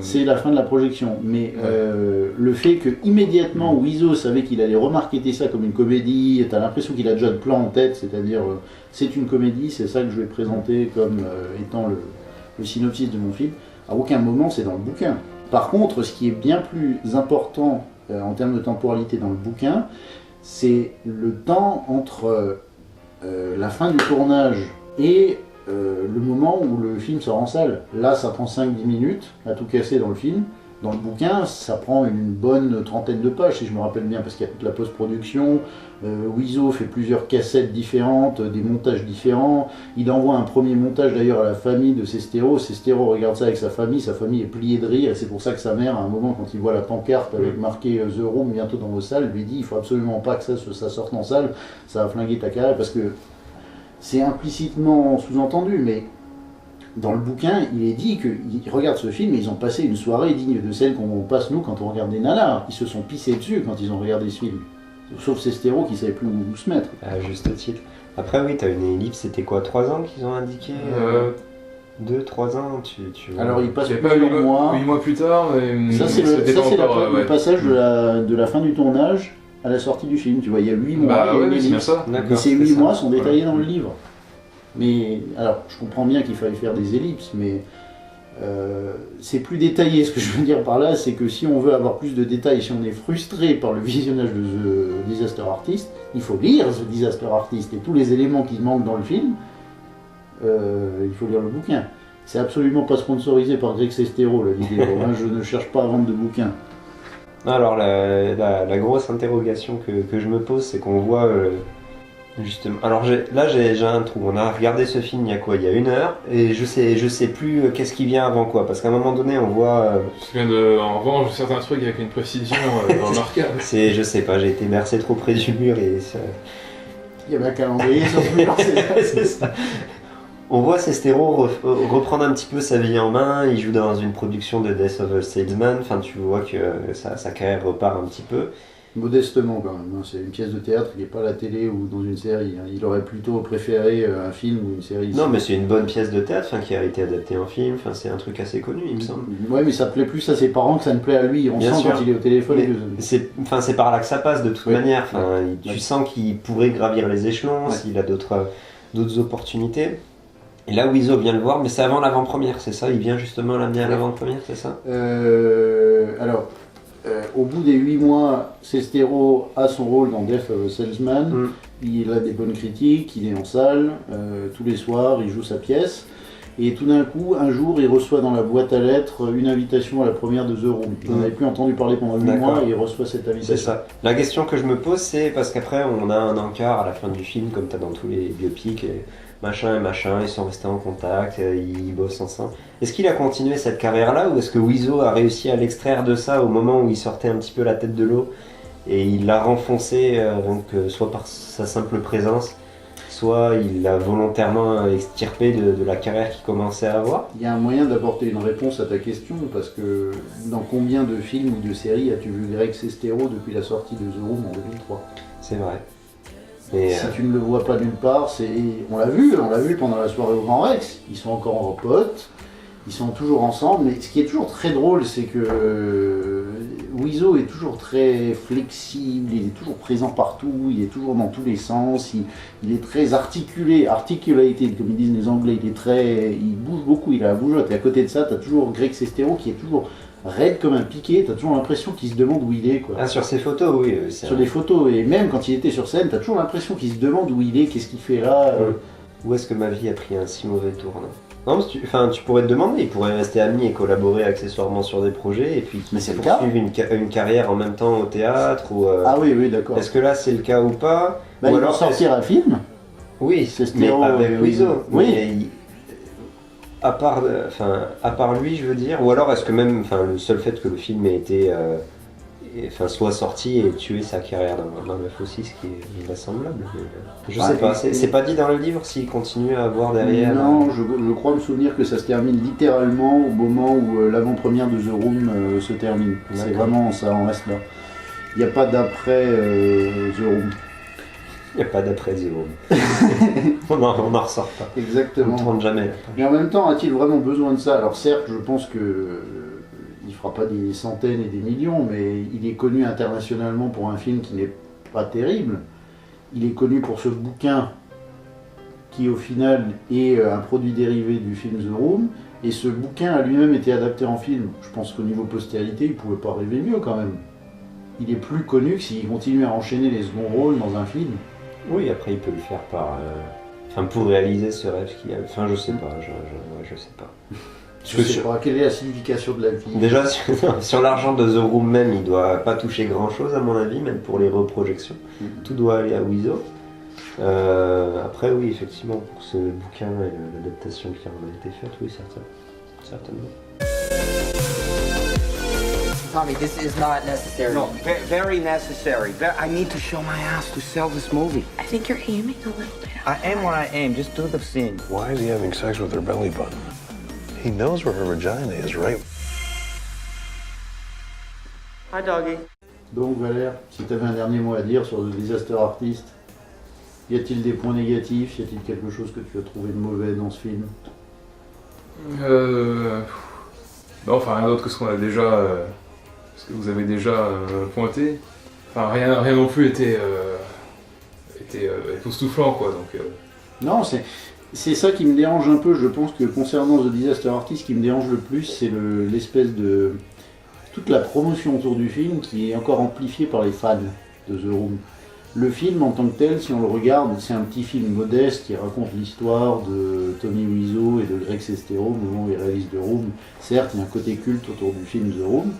c'est la fin de la projection. Mais le fait que immédiatement Wiseau savait qu'il allait remarketer ça comme une comédie, tu as l'impression qu'il a déjà le plan en tête, c'est-à-dire c'est une comédie, c'est ça que je vais présenter comme étant le synopsis de mon film. À aucun moment c'est dans le bouquin. Par contre, ce qui est bien plus important en termes de temporalité dans le bouquin, c'est le temps entre la fin du tournage et le moment où le film sort en salle. Là, ça prend 5-10 minutes à tout casser dans le film. Dans le bouquin, ça prend une bonne trentaine de pages, si je me rappelle bien, parce qu'il y a toute la post-production. Wiseau fait plusieurs cassettes différentes, des montages différents. Il envoie un premier montage d'ailleurs à la famille de Sestero. Sestero regarde ça avec sa famille est pliée de rire. Et c'est pour ça que sa mère, à un moment, quand il voit la pancarte avec marqué « The Room » bientôt dans vos salles, lui dit « Il faut absolument pas que ça sorte en salle, ça va flinguer ta carrière », parce que c'est implicitement sous-entendu, mais dans le bouquin, il est dit qu'ils regardent ce film et ils ont passé une soirée digne de celle qu'on passe nous quand on regarde des nanars. Ils se sont pissés dessus quand ils ont regardé ce film. Sauf Sestero qui savait plus où se mettre. À juste titre. Après oui, t'as une ellipse, c'était quoi, 3 ans qu'ils ont indiqué 2-3 ans, tu vois. Alors il passe plusieurs mois. 8 mois plus tard, ça c'est le passage de la fin du tournage à la sortie du film. Tu vois, il y a 8 mois, il y a une ellipse. Et ces 8 mois sont détaillés dans le livre. Mais alors, je comprends bien qu'il fallait faire des ellipses, mais c'est plus détaillé. Ce que je veux dire par là, c'est que si on veut avoir plus de détails, si on est frustré par le visionnage de The Disaster Artist, il faut lire The Disaster Artist et tous les éléments qui manquent dans le film, il faut lire le bouquin. C'est absolument pas sponsorisé par Greg Sestero, la vidéo. Je ne cherche pas à vendre de bouquins. Alors, la grosse interrogation que je me pose, c'est qu'on voit... Justement. Alors là j'ai un trou. On a regardé ce film il y a quoi, il y a 1 heure, et je sais plus qu'est-ce qui vient avant quoi, parce qu'à un moment donné on voit. Je viens en revanche certains trucs avec une précision remarquable. Je sais pas, j'ai été bercé trop près du mur et ça... Il y avait un calendrier sur le mur, c'est ça. On voit Sestero reprendre un petit peu sa vie en main. Il joue dans une production de Death of a Salesman. Enfin, tu vois que sa carrière repart un petit peu. Modestement quand même, c'est une pièce de théâtre qui n'est pas à la télé ou dans une série. Il aurait plutôt préféré un film ou une série. Non mais c'est une bonne pièce de théâtre qui a été adaptée en film, c'est un truc assez connu il me semble. Ouais mais ça plaît plus à ses parents que ça ne plaît à lui, on bien sent sûr. Quand il est au téléphone. C'est par là que ça passe de toute manière, tu sens qu'il pourrait gravir les échelons s'il a d'autres opportunités. Et là Wiseau vient le voir, mais c'est avant l'avant-première, c'est ça? Il vient justement l'amener à l'avant-première, c'est ça? Alors... au bout des 8 mois, Sestero a son rôle dans Death of a Salesman. Il a des bonnes critiques, il est en salle, tous les soirs, il joue sa pièce. Et tout d'un coup, un jour, il reçoit dans la boîte à lettres une invitation à la première de The Room. Il n'en avait plus entendu parler pendant 8 mois et il reçoit cette invitation. C'est ça. La question que je me pose, c'est parce qu'après, on a un encart à la fin du film, comme tu as dans tous les biopics, et machin, ils sont restés en contact, ils bossent ensemble. Est-ce qu'il a continué cette carrière-là, ou est-ce que Wiseau a réussi à l'extraire de ça au moment où il sortait un petit peu la tête de l'eau, et il l'a renfoncé, soit par sa simple présence, soit il l'a volontairement extirpé de la carrière qu'il commençait à avoir? Il y a un moyen d'apporter une réponse à ta question, parce que dans combien de films ou de séries as-tu vu Greg Sestero depuis la sortie de The Room en 2003? C'est vrai. Mais si tu ne le vois pas nulle part, on l'a vu pendant la soirée au Grand Rex, ils sont encore en potes, ils sont toujours ensemble, mais ce qui est toujours très drôle, c'est que Wiseau est toujours très flexible, il est toujours présent partout, il est toujours dans tous les sens, il est très articulé, articulated, comme ils disent les Anglais, il bouge beaucoup, il a la bougeotte, et à côté de ça, tu as toujours Greg Sestero qui est toujours raide comme un piqué, t'as toujours l'impression qu'il se demande où il est, quoi. Ah, sur ses photos, oui. Sur les photos, et même quand il était sur scène, t'as toujours l'impression qu'il se demande où il est, qu'est-ce qu'il fait là. Où est-ce que ma vie a pris un si mauvais tournant? Non, tu pourrais te demander, il pourrait rester ami et collaborer accessoirement sur des projets, et puis qu'il poursuive une carrière en même temps au théâtre, ou... Ah oui, d'accord. Est-ce que là, c'est le cas ou pas? Ou il alors sortir un film. Oui, mais avec Wiseau. Oui. Mais à part lui, je veux dire, ou alors est-ce que même, le seul fait que le film ait été, soit sorti et tué sa carrière dans le F6, ce qui est vraisemblable. Je sais pas, c'est pas dit dans le livre s'il continue à avoir derrière. Non, je crois me souvenir que ça se termine littéralement au moment où l'avant-première de The Room se termine. C'est vraiment, ça en reste là. Il n'y a pas d'après The Room. Il n'y a pas d'après The Room. on n'en ressort pas. Exactement. On ne tourne jamais. Mais en même temps, a-t-il vraiment besoin de ça? Alors certes, je pense que il fera pas des centaines et des millions, mais il est connu internationalement pour un film qui n'est pas terrible. Il est connu pour ce bouquin qui, au final, est un produit dérivé du film The Room. Et ce bouquin a lui-même été adapté en film. Je pense qu'au niveau postérité, il ne pouvait pas rêver mieux quand même. Il est plus connu que s'il continue à enchaîner les seconds rôles dans un film. Oui, après il peut le faire pour réaliser ce rêve qu'il a. Enfin, je sais pas, je sais pas. Je sais pas, quelle est la signification de la vie? Déjà, sur l'argent de The Room même, il doit pas toucher grand chose à mon avis, même pour les reprojections. Tout doit aller à Wiseau. Après, oui, effectivement, pour ce bouquin et l'adaptation qui en a été faite, oui, certainement. Tommy, this is not necessary. No, very necessary. I need to show my ass to sell this movie. I think you're aiming a little bit. I am what I am. Just do the scene. Why is he having sex with her belly button? He knows where her vagina is, right? Hi, doggy. Donc Valère, si tu avais un dernier mot à dire sur The Disaster Artist, y a-t-il des points négatifs? Y a-t-il quelque chose que tu as trouvé de mauvais dans ce film? Non, enfin rien d'autre que ce qu'on a déjà... ce que vous avez déjà pointé. Enfin rien non plus était époustouflant, quoi, donc... Non, c'est ça qui me dérange un peu. Je pense que concernant The Disaster Artist, ce qui me dérange le plus, c'est l'espèce de... toute la promotion autour du film qui est encore amplifiée par les fans de The Room. Le film en tant que tel, si on le regarde, c'est un petit film modeste qui raconte l'histoire de Tommy Wiseau et de Greg Sestero au moment où ils réalisent The Room. Certes, il y a un côté culte autour du film The Room,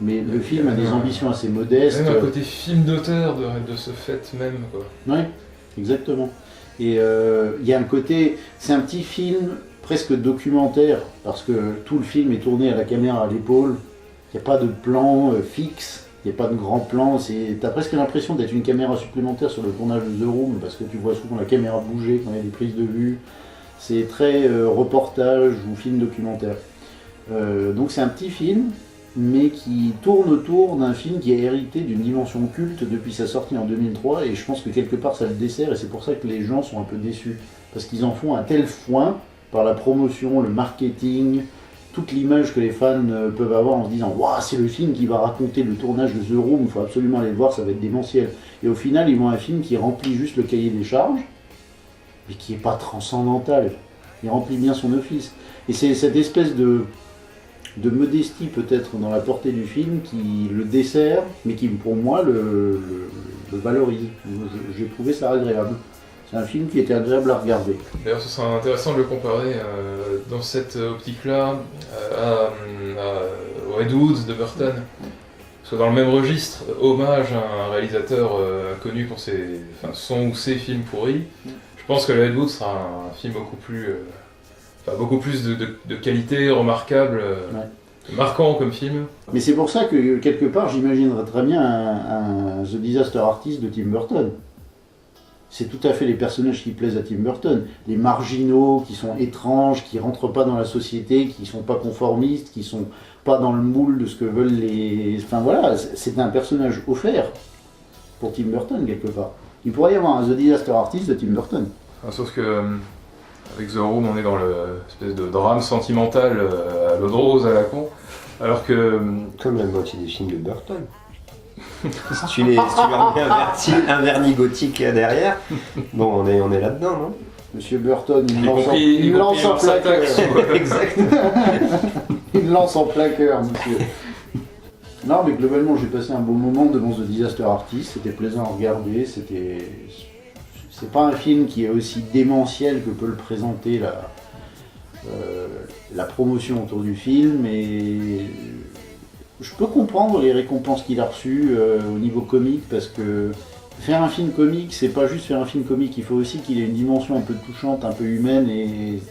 mais le film a des ambitions assez modestes. Même un côté film d'auteur de ce fait même, quoi. Oui, exactement. Et il y a un côté, c'est un petit film presque documentaire, parce que tout le film est tourné à la caméra à l'épaule, il n'y a pas de plan fixe, il n'y a pas de grand plan, t'as presque l'impression d'être une caméra supplémentaire sur le tournage de The Room, parce que tu vois souvent la caméra bouger quand il y a des prises de vue, c'est très reportage ou film documentaire. Donc c'est un petit film, mais qui tourne autour d'un film qui est hérité d'une dimension culte depuis sa sortie en 2003, et je pense que quelque part ça le dessert, et c'est pour ça que les gens sont un peu déçus, parce qu'ils en font un tel foin par la promotion, le marketing, toute l'image que les fans peuvent avoir en se disant « Waouh, c'est le film qui va raconter le tournage de The Room, il faut absolument aller le voir, ça va être démentiel ». Et au final, ils voient un film qui remplit juste le cahier des charges, mais qui n'est pas transcendantal. Il remplit bien son office. Et c'est cette espèce de de modestie peut-être dans la portée du film qui le dessert, mais qui pour moi le valorise. J'ai trouvé ça agréable. C'est un film qui était agréable à regarder. D'ailleurs, ce serait intéressant de le comparer dans cette optique-là au Ed Wood de Burton. Parce que dans le même registre, hommage à un réalisateur connu pour son ou ses films pourris, je pense que le Ed Wood sera un film beaucoup plus de qualité, remarquable, marquant comme film. Mais c'est pour ça que quelque part j'imaginerais très bien un The Disaster Artist de Tim Burton. C'est tout à fait les personnages qui plaisent à Tim Burton. Les marginaux qui sont étranges, qui rentrent pas dans la société, qui sont pas conformistes, qui sont pas dans le moule de ce que veulent les... Enfin voilà, c'est un personnage offert pour Tim Burton quelque part. Il pourrait y avoir un The Disaster Artist de Tim Burton. Sauf que avec The Room, on est dans l'espèce de drame sentimental à l'eau de rose à la con, alors que... Comme la moitié des films de Burton. Si tu leur mets un vernis gothique derrière, bon, on est là-dedans, non? Monsieur Burton, il lance en plaqueur. Exactement. Il lance en plaqueur, monsieur. Non, mais globalement, j'ai passé un bon moment devant The Disaster Artist. C'était plaisant à regarder. C'est pas un film qui est aussi démentiel que peut le présenter la promotion autour du film. Et je peux comprendre les récompenses qu'il a reçues au niveau comique, parce que faire un film comique, c'est pas juste faire un film comique, il faut aussi qu'il ait une dimension un peu touchante, un peu humaine, et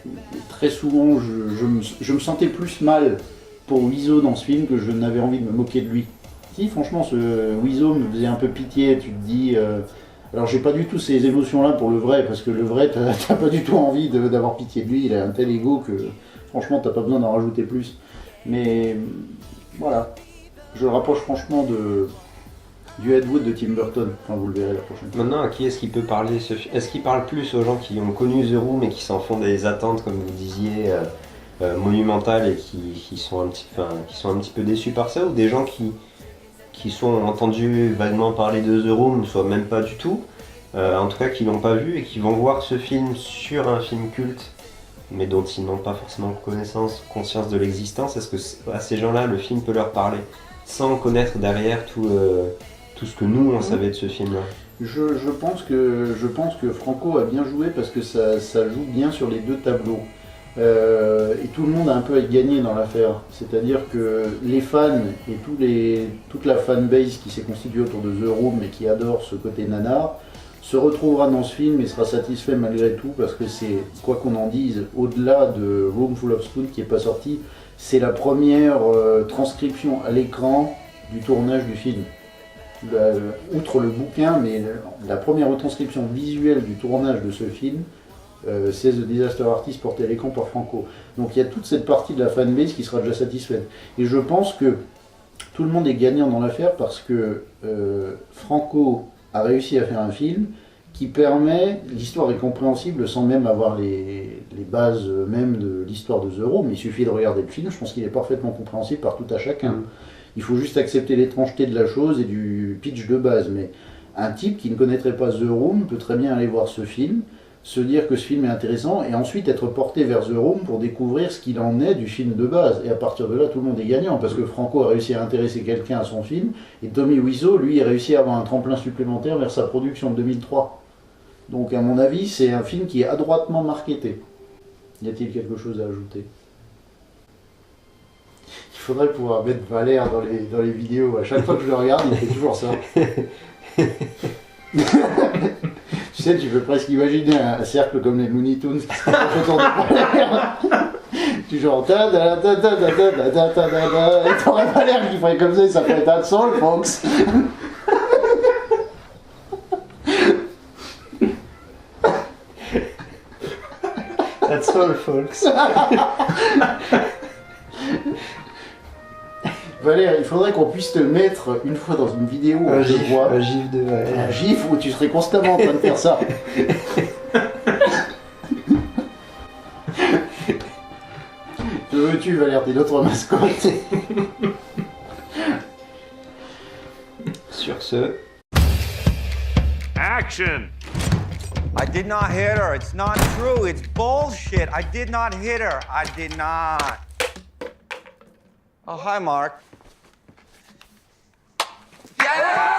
très souvent je me sentais plus mal pour Wiseau dans ce film que je n'avais envie de me moquer de lui. Si, franchement, ce Wiseau me faisait un peu pitié, tu te dis... alors j'ai pas du tout ces émotions-là pour le vrai, parce que le vrai, t'as pas du tout envie d'avoir pitié de lui, il a un tel ego que franchement t'as pas besoin d'en rajouter plus. Mais voilà, je le rapproche franchement du Ed Wood de Tim Burton, enfin vous le verrez la prochaine fois. Maintenant, à qui est-ce qu'il peut parler ce film? Est-ce qu'il parle plus aux gens qui ont connu The Room et qui s'en font des attentes, comme vous disiez, monumentales, et qui sont un petit peu déçus par ça, ou des gens qui sont entendus vaguement parler de The Room, soit même pas du tout, en tout cas qui l'ont pas vu et qui vont voir ce film sur un film culte, mais dont ils n'ont pas forcément conscience de l'existence? Est-ce que à ces gens-là, le film peut leur parler, sans connaître derrière tout ce que nous on savait de ce film-là? Je pense que Franco a bien joué, parce que ça joue bien sur les deux tableaux. Et tout le monde a un peu à y gagner dans l'affaire. C'est-à-dire que les fans et toute la fanbase qui s'est constituée autour de The Room et qui adore ce côté nanar se retrouvera dans ce film et sera satisfait malgré tout, parce que c'est, quoi qu'on en dise, au-delà de Room Full of Spoon qui n'est pas sorti, c'est la première transcription à l'écran du tournage du film. Outre le bouquin, mais la première retranscription visuelle du tournage de ce film, c'est The Disaster Artist porté à l'écran par Franco. Donc il y a toute cette partie de la fanbase qui sera déjà satisfaite. Et je pense que tout le monde est gagnant dans l'affaire, parce que Franco a réussi à faire un film qui permet, l'histoire est compréhensible sans même avoir les bases même de l'histoire de The Room, mais il suffit de regarder le film, je pense qu'il est parfaitement compréhensible par tout à chacun. Il faut juste accepter l'étrangeté de la chose et du pitch de base, mais un type qui ne connaîtrait pas The Room peut très bien aller voir ce film, se dire que ce film est intéressant, et ensuite être porté vers The Room pour découvrir ce qu'il en est du film de base. Et à partir de là, tout le monde est gagnant, parce que Franco a réussi à intéresser quelqu'un à son film, et Tommy Wiseau, lui, a réussi à avoir un tremplin supplémentaire vers sa production de 2003. Donc à mon avis, c'est un film qui est adroitement marketé. Y a-t-il quelque chose à ajouter? Il faudrait pouvoir mettre Valère dans les vidéos. À chaque fois que je le regarde, il fait toujours ça. Tu sais, tu peux presque imaginer un cercle comme les Looney Tunes qui se rapprochent autour de Valère. Toujours ta da da da da da da da da da, et t'aurais Valère qui ferait comme ça, et ça ferait That's all, folks. That's all, folks. Valère, il faudrait qu'on puisse te mettre une fois dans une vidéo où un je te vois. Un gif de Valère. Un gif où tu serais constamment en train de faire ça. Que veux-tu, Valère, t'es notre mascotte. Sur ce... Action! I did not hit her. It's not true. It's bullshit. I did not hit her. I did not. Oh, hi, Mark. Yeah!